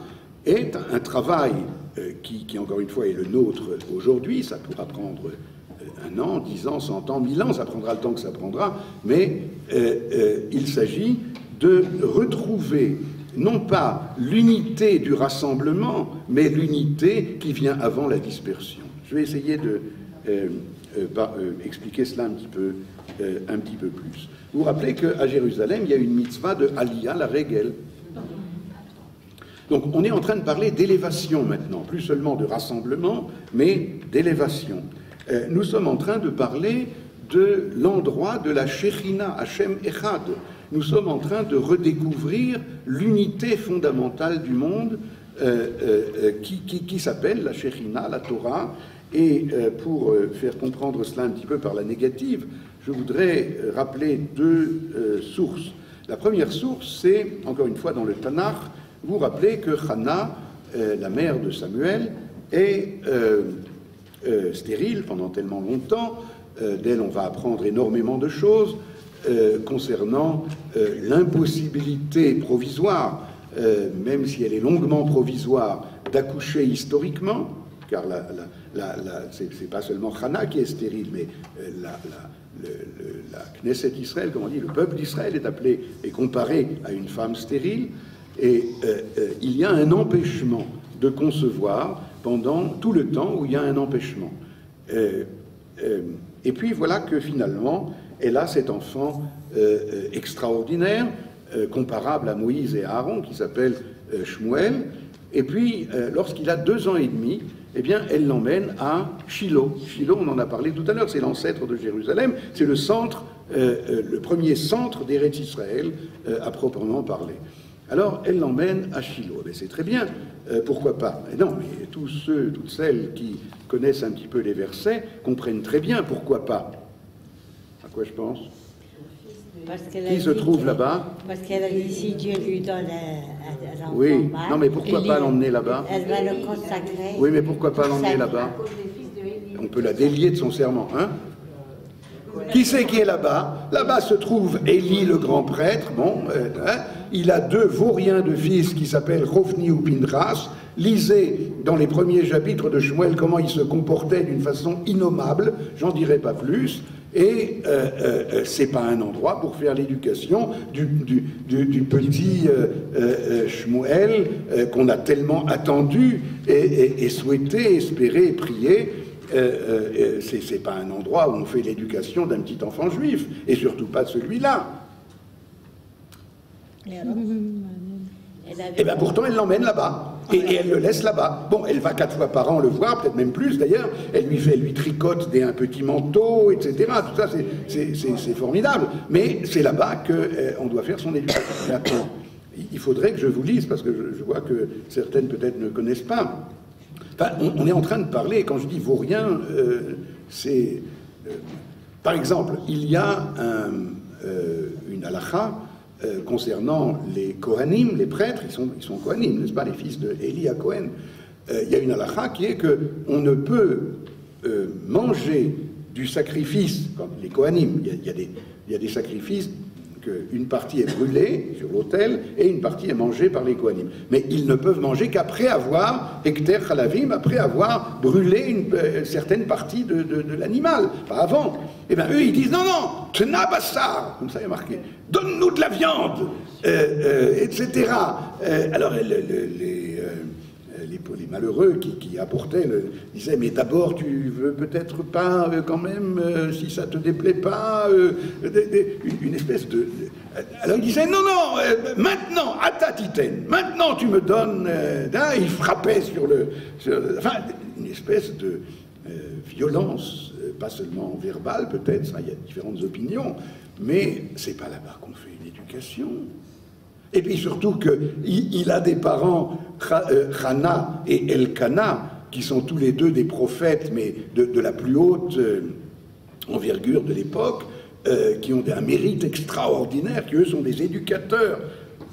est un travail qui, encore une fois, est le nôtre aujourd'hui. Ça pourra prendre 1 an, 10 ans, 100 ans, 1000 ans, ça prendra le temps que ça prendra, mais il s'agit de retrouver non pas l'unité du rassemblement, mais l'unité qui vient avant la dispersion. Je vais essayer de expliquer cela un petit peu plus. Vous vous rappelez qu'à Jérusalem, il y a une mitzvah de Aliyah, la Regel. Donc on est en train de parler d'élévation maintenant, plus seulement de rassemblement, mais d'élévation. Nous sommes en train de parler de l'endroit de la Shechina, Hashem Echad. Nous sommes en train de redécouvrir l'unité fondamentale du monde qui s'appelle la Shechina, la Torah. Et pour faire comprendre cela un petit peu par la négative, je voudrais rappeler 2 sources. La première source, c'est, encore une fois, dans le Tanakh. Vous vous rappelez que Hannah, la mère de Samuel, est stérile pendant tellement longtemps. D'elle, on va apprendre énormément de choses concernant l'impossibilité provisoire, même si elle est longuement provisoire, d'accoucher historiquement, car c'est pas seulement Hannah qui est stérile, mais la Knesset Israël, comme on dit, le peuple d'Israël est appelé et comparé à une femme stérile, et il y a un empêchement de concevoir pendant tout le temps où il y a un empêchement. Et puis voilà que finalement, elle a cet enfant extraordinaire, comparable à Moïse et à Aaron, qui s'appelle Shmuel. Et puis, lorsqu'il a 2 ans et demi, eh bien, elle l'emmène à Shiloh. Shiloh, on en a parlé tout à l'heure, c'est l'ancêtre de Jérusalem, c'est le centre, le premier centre d'Eretz Israël à proprement parler. Alors, elle l'emmène à Shiloh. Et c'est très bien, pourquoi pas? Et non, mais tous ceux, toutes celles qui connaissent un petit peu les versets comprennent très bien pourquoi pas. À quoi je pense? Qui se trouve là-bas? Parce qu'elle a dit si Dieu lui donne un enfant Oui, mâle, non mais pourquoi pas l'emmener là-bas? elle va le consacrer. Oui, mais pourquoi pas l'emmener là-bas? On peut la délier de son serment, hein? Qui c'est qui est là-bas? Là-bas se trouve Élie, le grand prêtre. Bon, hein? Il a 2 vauriens de fils qui s'appellent Rophni ou Pindras. Lisez dans les premiers chapitres de Shmuel comment il se comportait d'une façon innommable. J'en dirai pas plus. Et c'est pas un endroit pour faire l'éducation du petit Shmuel qu'on a tellement attendu et souhaité, espéré, prié. C'est pas un endroit où on fait l'éducation d'un petit enfant juif, et surtout pas celui-là. Et bien pourtant elle l'emmène là-bas. Et elle le laisse là-bas. Bon, elle va 4 fois par an le voir, peut-être même plus d'ailleurs. Elle lui tricote un petit manteau, etc. Tout ça, c'est formidable. Mais c'est là-bas qu'on doit faire son éducation. Maintenant, il faudrait que je vous lise, parce que je vois que certaines peut-être ne connaissent pas. Enfin, on est en train de parler, quand je dis vaurien, c'est... par exemple, il y a une halakha concernant les Kohanim, les prêtres, ils sont Kohanim, n'est-ce pas, les fils de Élie à Cohen. Il y a une halakha qui est qu'on ne peut manger du sacrifice, quand les Kohanim, il y a des sacrifices, qu'une partie est brûlée sur l'autel et une partie est mangée par les Kohanim. Mais ils ne peuvent manger qu'après avoir, Ekter Chalavim, après avoir brûlé une certaine partie de l'animal, pas avant. Eh bien, eux, ils disent non, Tna Bassar, comme ça il y a marqué, donne-nous de la viande, etc. Alors, les malheureux qui apportaient disaient, mais d'abord tu veux peut-être pas quand même, si ça te déplaît pas, une espèce de... Alors il disait, non, maintenant, atatiten, maintenant tu me donnes... il frappait enfin, une espèce de violence, pas seulement verbale peut-être, il y a différentes opinions, mais c'est pas là-bas qu'on fait une éducation. Et puis surtout qu'il a des parents, Hannah et Elkana, qui sont tous les 2 des prophètes, mais de la plus haute envergure de l'époque, qui ont un mérite extraordinaire, qui eux sont des éducateurs.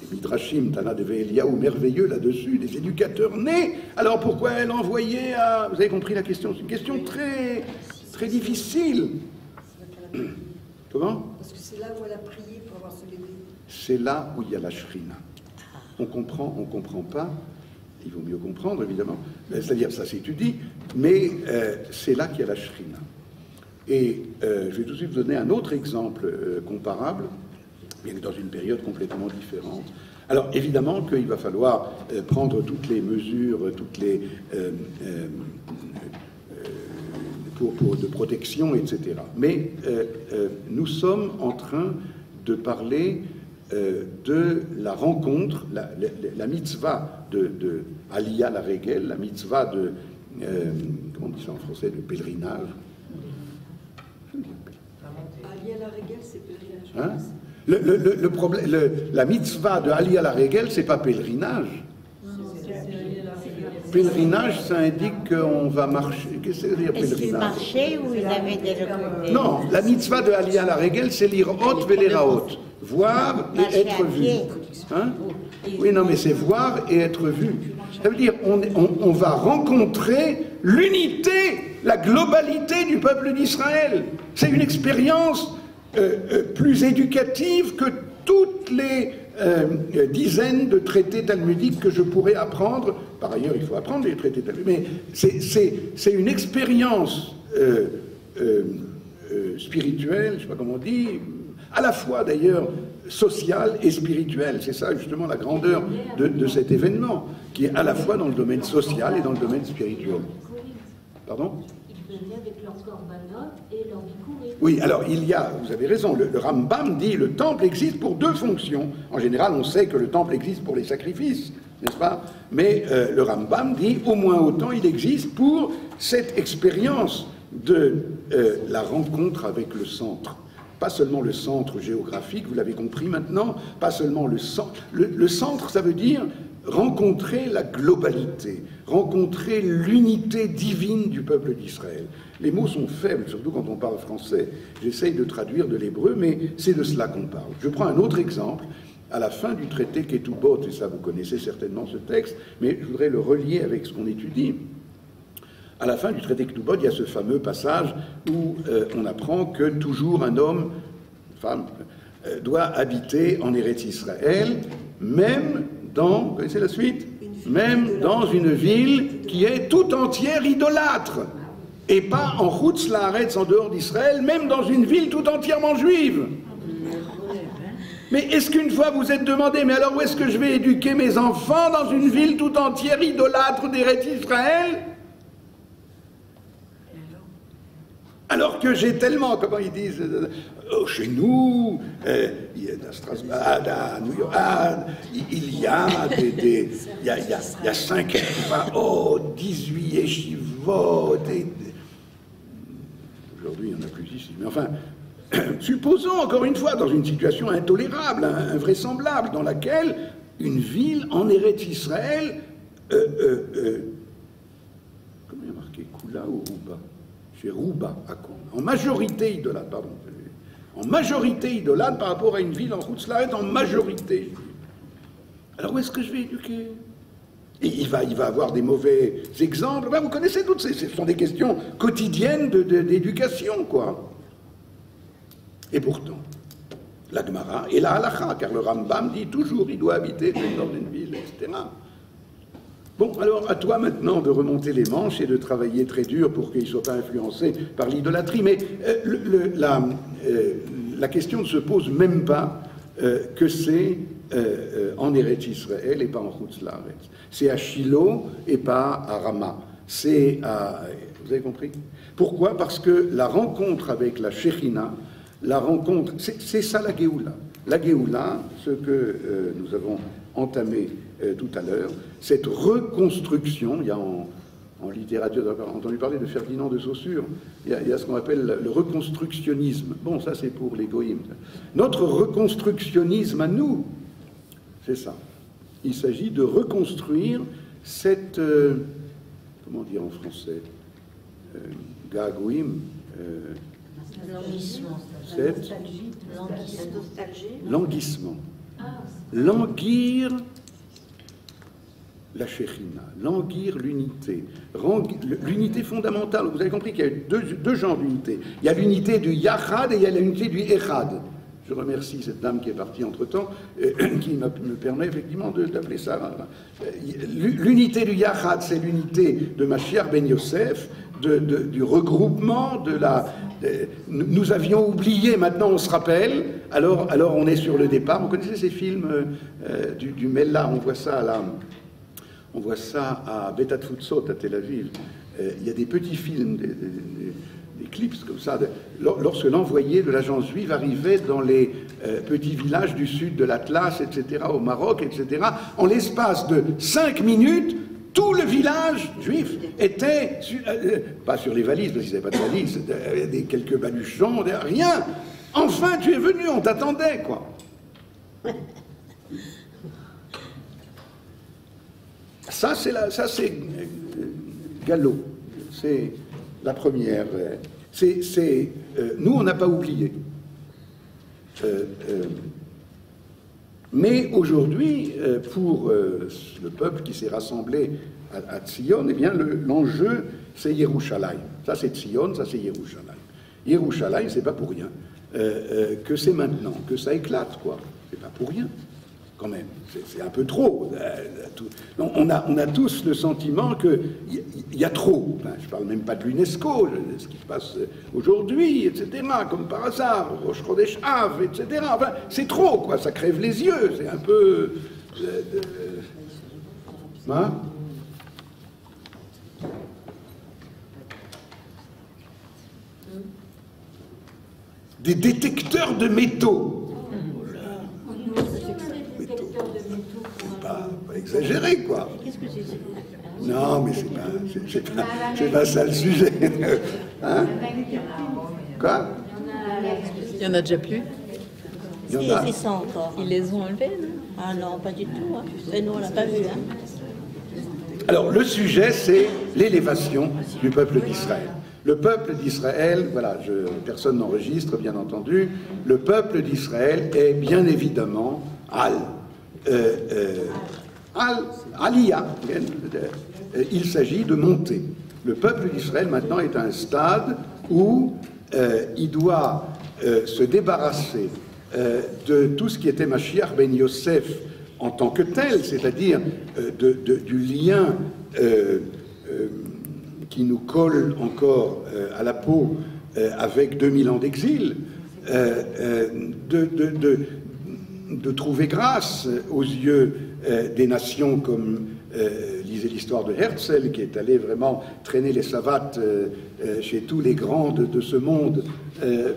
Les Midrashim, Tana de Eliaou, merveilleux là-dessus, des éducateurs nés. Alors pourquoi elle envoyait à... Vous avez compris la question? C'est une question très, très difficile. Comment? Parce que c'est là où elle a prié pour avoir ce bébé. C'est là où il y a la shrina. On comprend pas, il vaut mieux comprendre évidemment, c'est-à-dire ça s'étudie, mais c'est là qu'il y a la shrina. Et je vais tout de suite vous donner un autre exemple comparable, bien que dans une période complètement différente. Alors évidemment qu'il va falloir prendre toutes les mesures, de protection, etc. Mais nous sommes en train de parler de la rencontre, la mitzvah de Aliyah la Regel, la mitzvah de, comment on dit ça en français, de pèlerinage. Aliyah la Regel, c'est pèlerinage. Hein? Le problème, la mitzvah de Aliyah la Regel, c'est pas pèlerinage. Pèlerinage, ça indique qu'on va marcher. Qu'est-ce que ça veut dire Est-ce qu'il pèlerinage? marchait ou il avait des recours? Non, la mitzvah de Aliyah la Regel, c'est lire hot veleraot. Voir et Marcher être à vu. pied. Hein? Oui, non, mais c'est voir et être vu. Ça veut dire on va rencontrer l'unité, la globalité du peuple d'Israël. C'est une expérience plus éducative que toutes les dizaines de traités talmudiques que je pourrais apprendre. Par ailleurs, il faut apprendre les traités talmudiques, mais c'est une expérience spirituelle, je ne sais pas comment on dit, à la fois d'ailleurs sociale et spirituelle. C'est ça justement la grandeur de cet événement, qui est à la fois dans le domaine social et dans le domaine spirituel. Pardon? Ils venaient avec leur korbanot et leur bikurim. Oui, alors il y a, vous avez raison, le Rambam dit le temple existe pour deux fonctions. En général, on sait que le temple existe pour les sacrifices, n'est-ce pas? Mais le Rambam dit au moins autant il existe pour cette expérience de la rencontre avec le centre. Pas seulement le centre géographique, vous l'avez compris maintenant, pas seulement le centre. Le centre, ça veut dire rencontrer la globalité, rencontrer l'unité divine du peuple d'Israël. Les mots sont faibles, surtout quand on parle français. J'essaye de traduire de l'hébreu, mais c'est de cela qu'on parle. Je prends un autre exemple. À la fin du traité Ketubot, et ça vous connaissez certainement ce texte, mais je voudrais le relier avec ce qu'on étudie. À la fin du traité Ketubot, il y a ce fameux passage où on apprend que toujours un homme, une femme, doit habiter en Eretz Israël, même dans, vous connaissez la suite? Même dans une ville qui est tout entière idolâtre, et pas en Chutz Laaretz, en dehors d'Israël, même dans une ville tout entièrement juive. Mais est-ce qu'une fois vous êtes demandé, mais alors où est-ce que je vais éduquer mes enfants dans une ville tout entière idolâtre d'Eretz Israël? Alors que j'ai tellement, comment ils disent, chez nous, il y a à Strasbourg, à New York, il y a il y a 5 Ekvaot, 18 Yeshivot, aujourd'hui il n'y en a plus ici, mais enfin, supposons encore une fois, dans une situation intolérable, invraisemblable, dans laquelle une ville en Eretz Israël, comment il y a marqué, Kula ou Rouba? Chez Rouba, en majorité idolâtre, pardon. En majorité idolâtre par rapport à une ville en Chutz Laaretz, en majorité. Alors où est-ce que je vais éduquer? Et il va avoir des mauvais exemples. Ben, vous connaissez toutes ce sont des questions quotidiennes d'éducation, quoi. Et pourtant, la Gemara et la Halakha, car le Rambam dit toujours il doit habiter dans une ville, etc. Bon, alors à toi maintenant de remonter les manches et de travailler très dur pour qu'il ne soit pas influencé par l'idolâtrie. Mais la question ne se pose même pas que c'est en Eretz Israël et pas en Chutz Laaretz. C'est à Shiloh et pas à Rama. C'est à... Vous avez compris? Pourquoi? Parce que la rencontre avec la Shekhinah, la rencontre... C'est ça la Géoula. La Géoula, ce que nous avons entamé tout à l'heure, cette reconstruction, il y a en littérature, vous avez entendu parler de Ferdinand de Saussure, il y a ce qu'on appelle le reconstructionnisme. Bon, ça c'est pour les goïms. Notre reconstructionnisme à nous, c'est ça. Il s'agit de reconstruire cette, comment dire en français, gagouim, languissement. Languir la Shekhinah, languir l'unité, l'unité fondamentale. Vous avez compris qu'il y a deux genres d'unité. Il y a l'unité du Yachad et il y a l'unité du Echad. Je remercie cette dame qui est partie entre-temps, qui me permet effectivement d'appeler ça. L'unité du Yachad, c'est l'unité de Mashiach ben Yosef, du regroupement, nous avions oublié, maintenant on se rappelle, alors on est sur le départ. Vous connaissez ces films du Mella, on voit ça à Beta Tfutzot, à Tel Aviv. Il y a des petits films, des clips comme ça, lorsque l'envoyé de l'agence juive arrivait dans les petits villages du sud de l'Atlas, etc., au Maroc, etc., en l'espace de 5 minutes, tout le village juif était, pas sur les valises, parce qu'ils n'avaient pas de valises, quelques baluchons, rien. Enfin, tu es venu, on t'attendait, quoi. ça c'est Gallo, c'est la première. Nous, on n'a pas oublié. Mais aujourd'hui, pour le peuple qui s'est rassemblé à Tzion, eh bien, l'enjeu, c'est Yerushalayim. Ça, c'est Tzion, ça, c'est Yerushalayim. Yerushalayim, c'est pas pour rien que c'est maintenant, que ça éclate, quoi. C'est pas pour rien, quand même. C'est un peu trop. On a tous le sentiment qu'il y a trop. Enfin, je parle même pas de l'UNESCO, ce qui se passe aujourd'hui, etc., comme par hasard, Rosh Chodesh Av, etc. Enfin, c'est trop, quoi. Ça crève les yeux. C'est un peu... Hein? Des détecteurs de métaux. Pas exagéré, quoi. Non, mais c'est pas ça le sujet. Hein? Quoi? Il n'y en a déjà plus. Il y en a. Ils sont encore. Ils les ont enlevés, non? Ah non, pas du tout. Hein. Et nous, on l'a pas vu. Hein. Alors, le sujet, c'est l'élévation du peuple d'Israël. Le peuple d'Israël, voilà, personne n'enregistre, bien entendu, le peuple d'Israël est bien évidemment Aliyah. Il s'agit de monter. Le peuple d'Israël, maintenant, est à un stade où il doit se débarrasser de tout ce qui était Mashiach ben Yosef en tant que tel, c'est-à-dire du lien qui nous colle encore à la peau avec 2000 ans d'exil, de trouver grâce aux yeux des nations comme lisez l'histoire de Herzl, qui est allé vraiment traîner les savates chez tous les grands de ce monde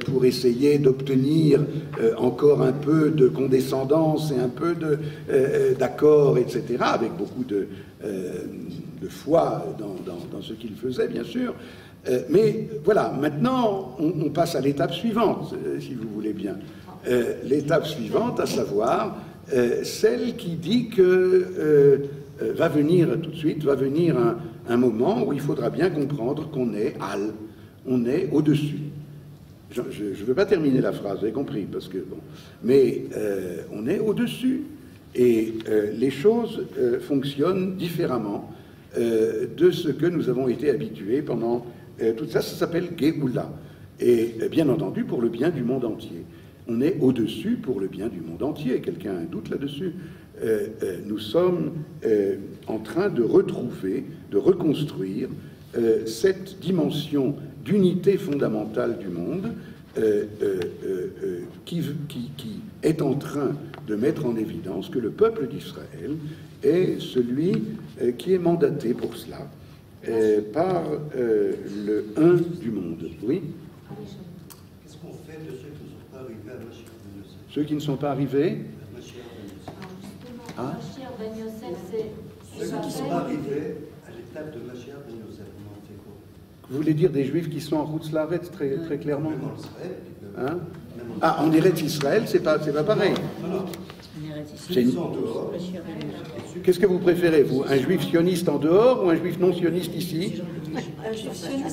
pour essayer d'obtenir encore un peu de condescendance et un peu d'accord, etc., avec beaucoup de foi dans ce qu'il faisait, bien sûr. Mais voilà, maintenant, on passe à l'étape suivante, si vous voulez bien. L'étape suivante, à savoir celle qui dit que va venir tout de suite, va venir un moment où il faudra bien comprendre qu'on est on est au-dessus. Je ne veux pas terminer la phrase, vous avez compris, parce que bon, mais on est au-dessus et les choses fonctionnent différemment de ce que nous avons été habitués pendant tout ça. Ça s'appelle Géoula, et bien entendu pour le bien du monde entier. On est au-dessus pour le bien du monde entier. Quelqu'un a un doute là-dessus? Nous sommes en train de retrouver, de reconstruire cette dimension d'unité fondamentale du monde qui est en train de mettre en évidence que le peuple d'Israël est celui qui est mandaté pour cela par le un du monde. Oui? Qu'est-ce qu'on fait de ceux qui ne sont pas arrivés à Mashiach ben Yosef? Ceux qui ne sont pas arrivés? Ah? Ceux qui ne sont pas arrivés à l'étape de Mashiach ben Yosef, on en fait quoi? Vous voulez dire des Juifs qui sont en route Slaret, très clairement? Même en Israël. Hein? En Eretz Israël, c'est pas pareil. Ils sont en dehors. Qu'est-ce que vous préférez, vous? Un juif sioniste en dehors ou un juif non sioniste ici?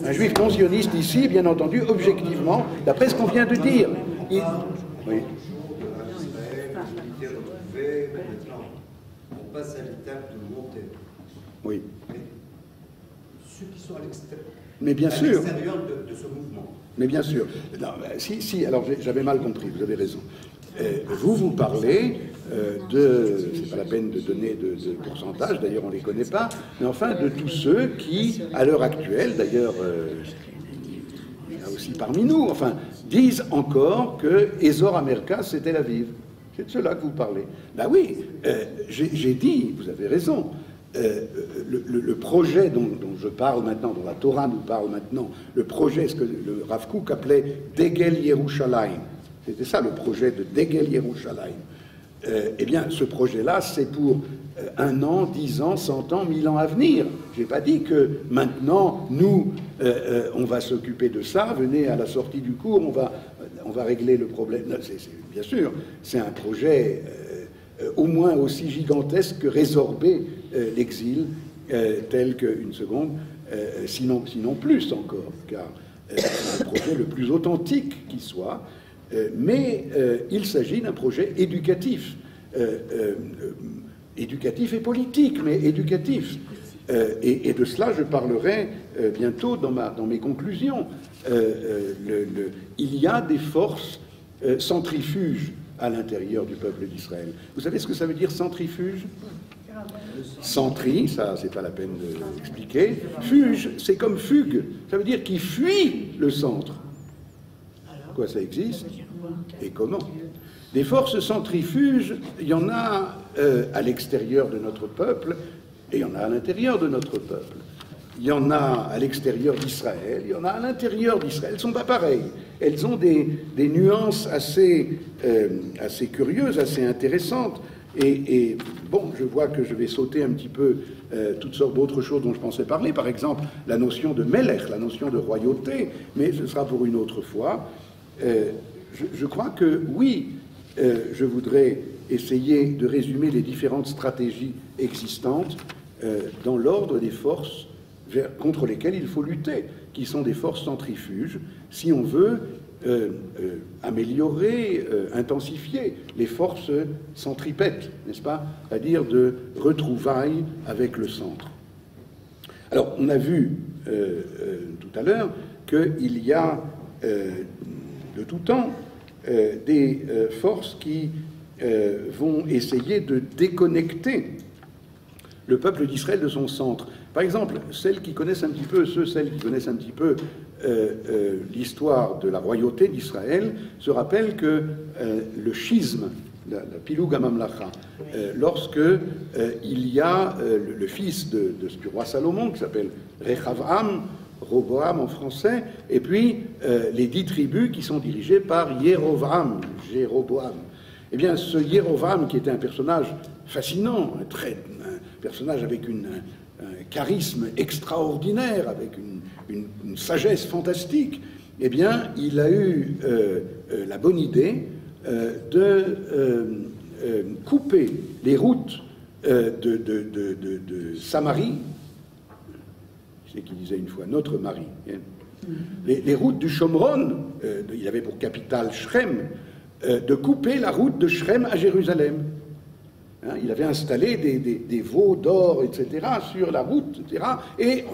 Un juif non sioniste ici, bien entendu, objectivement, d'après ce qu'on vient de dire. Oui. Maintenant, on passe à l'étape de monter. Oui. Mais ceux qui sont à l'extérieur, mais bien sûr. De ce mouvement. Mais bien sûr. Non, si, alors j'avais mal compris, vous avez raison. Vous parlez c'est pas la peine de donner de pourcentage, d'ailleurs on ne les connaît pas, mais enfin de tous ceux qui, à l'heure actuelle, d'ailleurs, il y en a aussi parmi nous, enfin, disent encore que Ezor Amerka, c'est Tel Aviv. C'est de cela que vous parlez. Ben oui, j'ai dit, vous avez raison, le projet dont je parle maintenant, dont la Torah nous parle maintenant, le projet, ce que le Rav Kook appelait Degel Yerushalayim, c'était ça le projet de Degel Yerushalayim. Eh bien, ce projet-là, c'est pour 1 an, 10 ans, 100 ans, 1000 ans à venir. Je n'ai pas dit que maintenant, nous, on va s'occuper de ça, venez à la sortie du cours, on va régler le problème. Bien sûr, c'est un projet au moins aussi gigantesque que résorber l'exil, tel qu'une seconde, sinon plus encore, car c'est le projet le plus authentique qui soit, mais il s'agit d'un projet éducatif, éducatif et politique, mais éducatif. Et de cela, je parlerai bientôt dans mes conclusions. Il y a des forces centrifuges à l'intérieur du peuple d'Israël. Vous savez ce que ça veut dire, centrifuge? Centri, ça, c'est pas la peine de l'expliquer. Fuge, c'est comme fugue. Ça veut dire qu'il fuit le centre. Quoi, ça existe? Et comment? Des forces centrifuges, il y en a à l'extérieur de notre peuple, et il y en a à l'intérieur de notre peuple. Il y en a à l'extérieur d'Israël, il y en a à l'intérieur d'Israël. Elles ne sont pas pareilles. Elles ont des nuances assez curieuses, assez intéressantes. Et bon, je vois que je vais sauter un petit peu toutes sortes d'autres choses dont je pensais parler. Par exemple, la notion de Melech, la notion de royauté, mais ce sera pour une autre fois. Je crois que, oui, je voudrais essayer de résumer les différentes stratégies existantes dans l'ordre des forces contre lesquelles il faut lutter, qui sont des forces centrifuges, si on veut améliorer, intensifier les forces centripètes, n'est-ce pas? C'est-à-dire de retrouvailles avec le centre. Alors, on a vu tout à l'heure qu'il y a de tout temps des forces qui vont essayer de déconnecter le peuple d'Israël de son centre. Par exemple, celles qui connaissent un petit peu l'histoire de la royauté d'Israël se rappellent que le schisme, la Pilouga Mamlacha, lorsque il y a le fils du roi Salomon, qui s'appelle Rechavam, Roboam en français, et puis les 10 tribus qui sont dirigées par Jéroboam. Eh bien, ce Jéroboam, qui était un personnage fascinant, un personnage avec un charisme extraordinaire, avec une sagesse fantastique, eh bien, il a eu la bonne idée de couper les routes de Samarie. C'est qui disait une fois notre Marie. Les routes du Shomron, il avait pour capitale Shrem, de couper la route de Shrem à Jérusalem. Hein, il avait installé des veaux d'or, etc., sur la route, etc. Et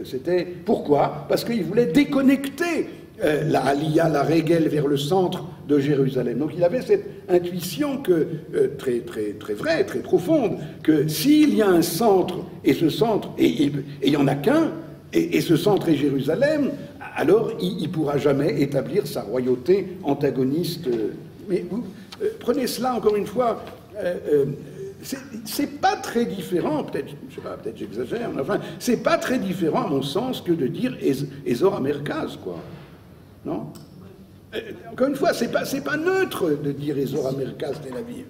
c'était pourquoi? Parce qu'il voulait déconnecter la Aliyah, la Régel vers le centre de Jérusalem. Donc il avait cette intuition très vraie, très profonde, que s'il y a un centre, et ce centre, et il n'y en a qu'un, et ce centre est Jérusalem, alors il ne pourra jamais établir sa royauté antagoniste. Mais vous prenez cela encore une fois. C'est pas très différent, peut-être, je sais pas, peut-être j'exagère, mais enfin, c'est pas très différent à mon sens que de dire Ezor Amerkaz, quoi. Non? Encore une fois, c'est pas neutre de dire Ezor Amerkaz Tel Aviv.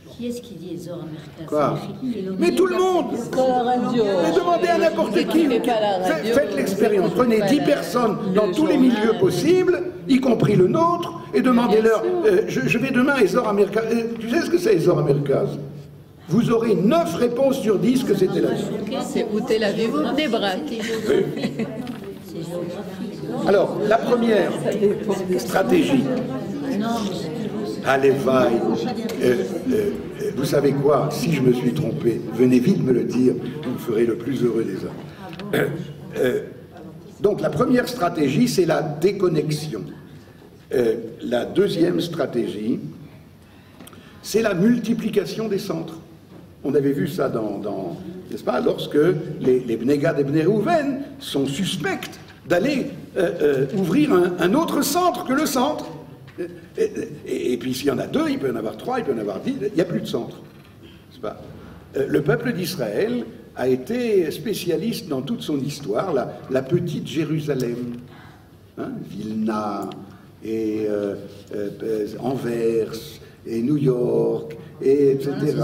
Qui est-ce qui dit Ezor Amerkaz? Quoi? Mais tout le monde! Mais demandez à n'importe qui. Faites l'expérience. Prenez 10 personnes dans tous les milieux possibles, y compris le nôtre, et demandez-leur, je vais demain à Ezor Amerkaz. Tu sais ce que c'est Ezor Amerkaz? Vous aurez 9 réponses sur 10 que c'est Tel Aviv. C'est où Tel Aviv ou Bnei-Brak. Alors, la première stratégie. Allez, vaille. Vous savez quoi? Si je me suis trompé, venez vite me le dire, vous me ferez le plus heureux des hommes. Donc, la première stratégie, c'est la déconnexion. La deuxième stratégie, c'est la multiplication des centres. On avait vu ça n'est-ce pas, lorsque les Bnei Gad et Bnei Rouven sont suspectes d'aller ouvrir un autre centre que le centre. Et puis s'il y en a 2, il peut y en avoir 3, il peut y en avoir 10, il n'y a plus de centre. C'est pas. Le peuple d'Israël a été spécialiste dans toute son histoire, la petite Jérusalem, hein, Vilna, et Anvers, et New York, et etc.,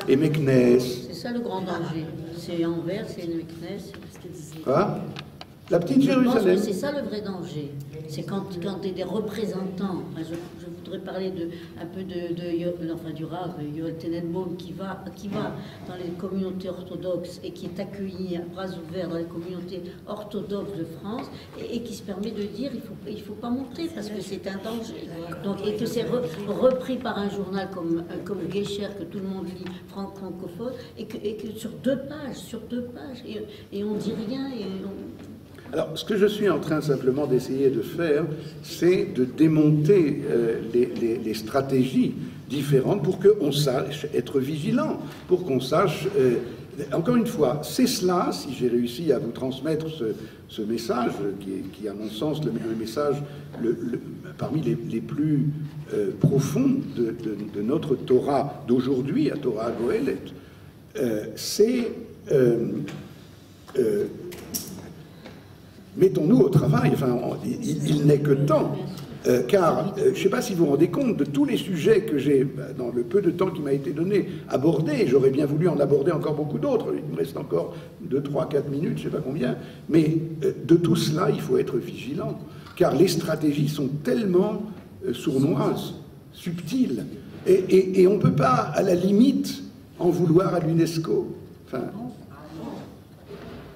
et Meknès. C'est ça le grand danger. C'est Anvers, c'est Meknès, c'est ce qu'il disait. Quoi? La petite Jérusalem. C'est ça le vrai danger. C'est quand des représentants, je voudrais parler un peu du Rav Yoel Tenenbaum qui va dans les communautés orthodoxes et qui est accueilli à bras ouverts dans les communautés orthodoxes de France et qui se permet de dire il faut pas monter parce que c'est un danger. Donc, et que c'est repris par un journal comme Gesher que tout le monde lit francophone et que sur deux pages et on dit rien et Alors, ce que je suis en train simplement d'essayer de faire, c'est de démonter les stratégies différentes pour qu'on sache être vigilant, pour qu'on sache... encore une fois, c'est cela, si j'ai réussi à vous transmettre ce message, qui est à mon sens le message parmi les plus profonds de notre Torah d'aujourd'hui, à Torah Goélet, c'est... mettons-nous au travail, enfin, il n'est que temps, car je ne sais pas si vous vous rendez compte de tous les sujets que j'ai, dans le peu de temps qui m'a été donné, abordés. J'aurais bien voulu en aborder encore beaucoup d'autres, il me reste encore 2, 3, 4 minutes, je ne sais pas combien, mais de tout cela, il faut être vigilant, car les stratégies sont tellement sournoises, subtiles, et on ne peut pas, à la limite, en vouloir à l'UNESCO. Enfin,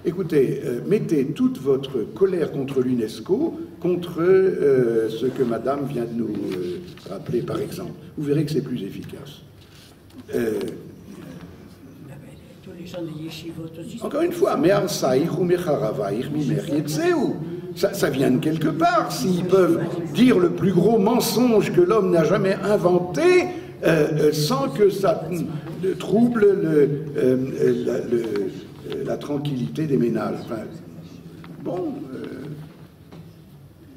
écoutez, mettez toute votre colère contre l'UNESCO, contre ce que Madame vient de nous rappeler, par exemple. Vous verrez que c'est plus efficace. Encore une fois, ça vient de quelque part. S'ils peuvent dire le plus gros mensonge que l'homme n'a jamais inventé, sans que ça trouble la tranquillité des ménages. Enfin, bon.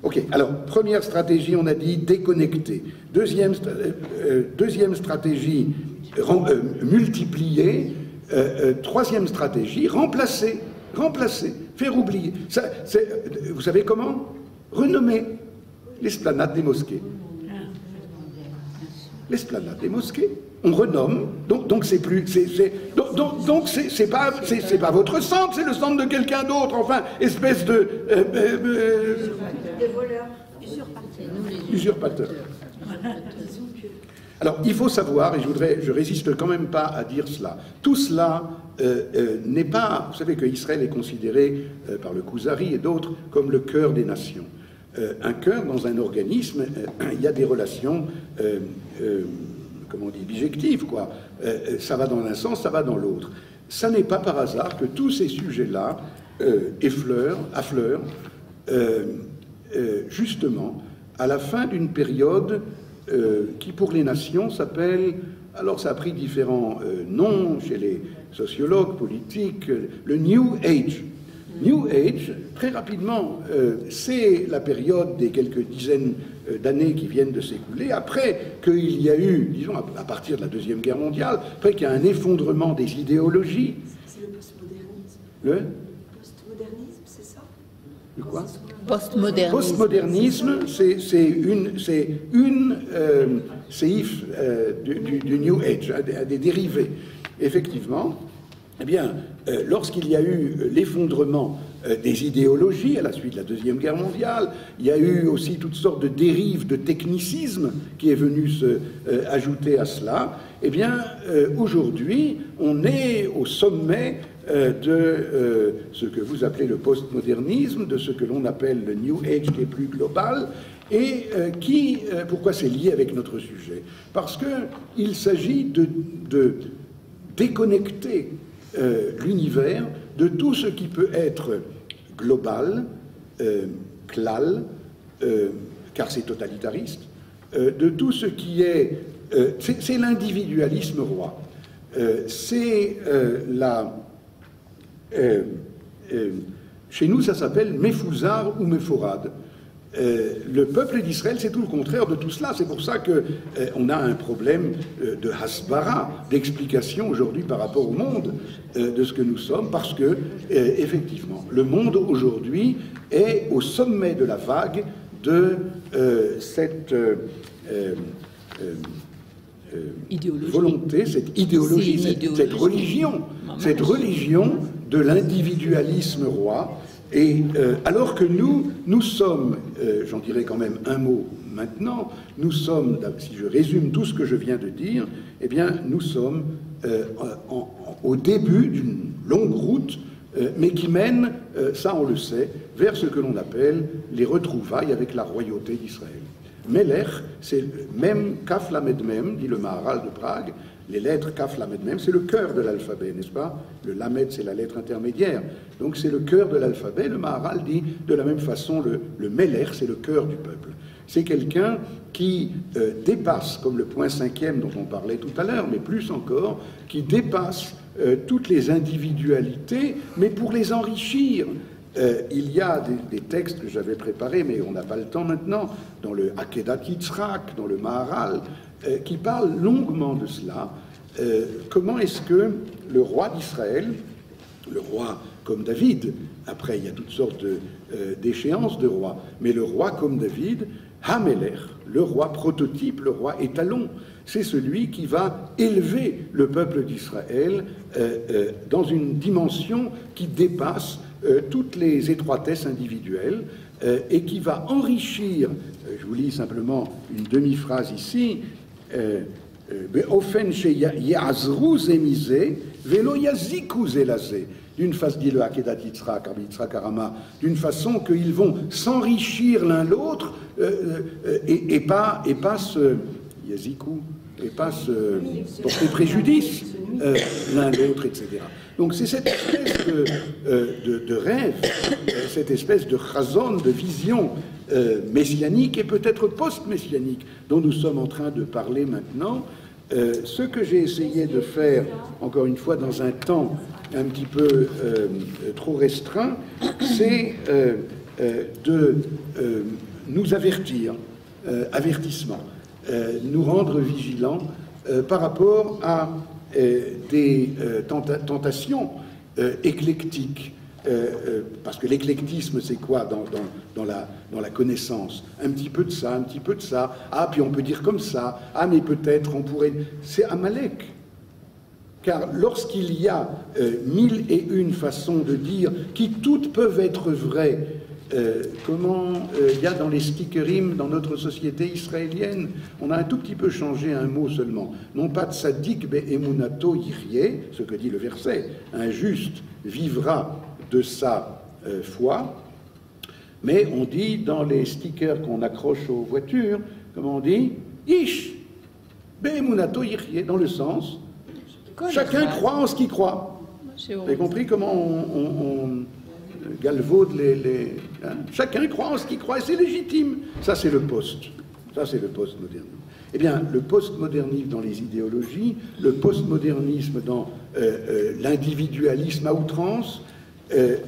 Ok, alors, première stratégie, on a dit déconnecter. Deuxième stratégie, multiplier. Troisième stratégie, remplacer, faire oublier. Ça, vous savez comment? Renommer l'esplanade des mosquées. L'esplanade des mosquées. On renomme, donc c'est plus, donc c'est pas votre centre, c'est le centre de quelqu'un d'autre. Enfin, espèce de Des voleurs, usurpateurs. Alors, il faut savoir, et je résiste quand même pas à dire cela. Tout cela n'est pas, vous savez que Israël est considéré par le Kuzari et d'autres comme le cœur des nations. Un cœur dans un organisme, il y a des relations. Comment on dit, bijectives, quoi. Ça va dans un sens, ça va dans l'autre. Ça n'est pas par hasard que tous ces sujets-là affleurent, justement, à la fin d'une période qui, pour les nations, s'appelle... Alors, ça a pris différents noms chez les sociologues, politiques, le New Age. New Age, très rapidement, c'est la période des quelques dizaines d'années qui viennent de s'écouler, après qu'il y a eu, disons, à partir de la Deuxième Guerre mondiale, après qu'il y a un effondrement des idéologies. C'est le postmodernisme. Le postmodernisme, c'est ça? Le quoi? Postmodernisme. Postmodernisme, c'est une séif du New Age, des dérivés. Effectivement, eh bien, lorsqu'il y a eu l'effondrement des idéologies à la suite de la Deuxième Guerre mondiale, il y a eu aussi toutes sortes de dérives de technicisme qui est venu se ajouter à cela. Eh bien, aujourd'hui, on est au sommet de ce que vous appelez le postmodernisme, de ce que l'on appelle le New Age qui est plus global, et pourquoi c'est lié avec notre sujet? Parce qu'il s'agit de déconnecter l'univers de tout ce qui peut être global, klal, car c'est totalitariste, de tout ce qui est... c'est l'individualisme roi. C'est chez nous, ça s'appelle Méfouzard ou Méphorad. Le peuple d'Israël, c'est tout le contraire de tout cela. C'est pour ça qu'on a un problème de hasbara, d'explication aujourd'hui par rapport au monde de ce que nous sommes, parce que, effectivement, le monde aujourd'hui est au sommet de la vague de cette volonté, cette idéologie, cette religion de l'individualisme roi, Et alors que nous sommes, j'en dirai quand même un mot maintenant, nous sommes, si je résume tout ce que je viens de dire, eh bien nous sommes au début d'une longue route, mais qui mène, ça on le sait, vers ce que l'on appelle les retrouvailles avec la royauté d'Israël. Melech, c'est même Kaf Lamed Mem, dit le Maharal de Prague, les lettres Kaf Lamed Mem, c'est le cœur de l'alphabet, n'est-ce pas? Le Lamed, c'est la lettre intermédiaire, donc c'est le cœur de l'alphabet. Le Maharal dit de la même façon, le Melech, c'est le cœur du peuple. C'est quelqu'un qui dépasse, comme le point 5e dont on parlait tout à l'heure, mais plus encore, qui dépasse toutes les individualités, mais pour les enrichir. Il y a des textes que j'avais préparés, mais on n'a pas le temps maintenant, dans le Akedat Yitzhak, dans le Maharal, qui parlent longuement de cela. Comment est-ce que le roi d'Israël, le roi comme David, après il y a toutes sortes d'échéances de rois, mais le roi comme David, Hamelech, le roi prototype, le roi étalon, c'est celui qui va élever le peuple d'Israël dans une dimension qui dépasse toutes les étroitesses individuelles et qui va enrichir, je vous lis simplement une demi-phrase ici, d'une façon, dit le Akedat Yitzhak, d'une façon qu'ils vont s'enrichir l'un l'autre et pas se yaziku, et pas se porter préjudice l'un l'autre, etc. Donc c'est cette espèce de rêve, cette espèce de chazon, de vision messianique et peut-être post-messianique dont nous sommes en train de parler maintenant. Ce que j'ai essayé de faire, encore une fois, dans un temps un petit peu trop restreint, c'est de nous avertir, avertissement, nous rendre vigilants par rapport à des tentations éclectiques. Parce que l'éclectisme, c'est quoi dans la connaissance? Un petit peu de ça, un petit peu de ça. Ah, puis on peut dire comme ça. Ah, mais peut-être on pourrait... C'est Amalek. Car lorsqu'il y a 1001 façons de dire, qui toutes peuvent être vraies, comment il y a dans les stickerim dans notre société israélienne, on a un tout petit peu changé un mot seulement. Non pas tzadik be'emunato yichye, ce que dit le verset, un juste vivra de sa foi, mais on dit dans les stickers qu'on accroche aux voitures, comment on dit? Ish be'emunato yichye, dans le sens chacun croit en ce qu'il croit. Vous avez compris comment on galvaude hein? Chacun croit en ce qu'il croit et c'est légitime. Ça, c'est le post. Ça, c'est le postmodernisme. Eh bien, le postmodernisme dans les idéologies, le postmodernisme dans l'individualisme à outrance,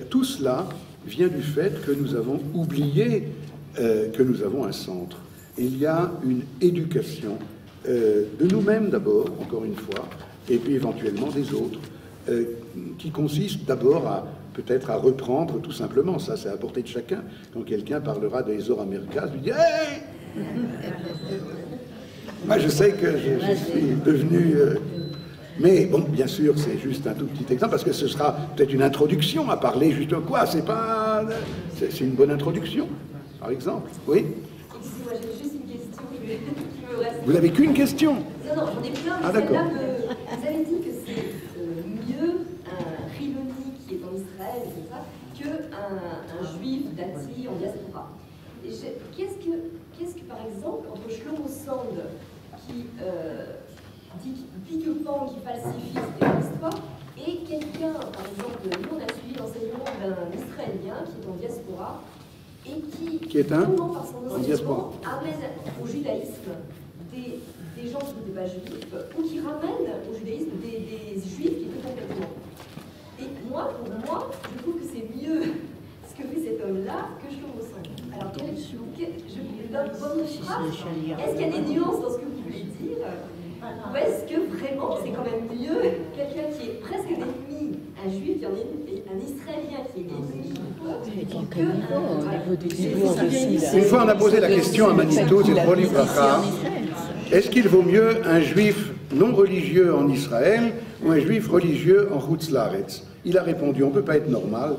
tout cela vient du fait que nous avons oublié que nous avons un centre. Il y a une éducation de nous-mêmes d'abord, encore une fois, et puis éventuellement des autres, qui consiste d'abord à peut-être à reprendre tout simplement, ça c'est à portée de chacun. Quand quelqu'un parlera des Zora Merkaz, je lui dis « Hey !» Moi je sais que je suis devenu... Mais bon, bien sûr, c'est juste un tout petit exemple, parce que ce sera peut-être une introduction à parler juste quoi, c'est pas... C'est une bonne introduction, par exemple. Oui? Excusez-moi, j'ai juste une question qui me reste. Vous n'avez qu'une question? Non, non, j'en ai plein, mais d'accord. Vous avez dit que c'est mieux un Riloni qui est en Israël, etc., qu'un juif dati en diaspora. Qu'est-ce que, par exemple, entre Shlomo Sand, qui dit pique-pan, qui falsifie cette histoire, et quelqu'un, par exemple, nous on a suivi l'enseignement d'un Israélien qui est en diaspora, et qui est par son enseignement, amène au judaïsme des gens qui n'étaient pas juifs, ou qui ramènent au judaïsme des juifs qui étaient complètement. Et moi, pour moi, je trouve que c'est mieux ce que fait cet homme-là que Shlomo Sand. Alors, je vous donne votre phrase. Est-ce qu'il y a des nuances dans ce que vous voulez dire? Ou est-ce que vraiment c'est quand même mieux quelqu'un qui est presque l'ennemi, un juif, qui en est un Israélien qui est l'ennemi que une fois on a posé la question à Manitou, c'est Roli Bracha, est-ce qu'il vaut mieux un juif non religieux en Israël ou un juif religieux en Chutz Laaretz? Il a répondu, on ne peut pas être normal.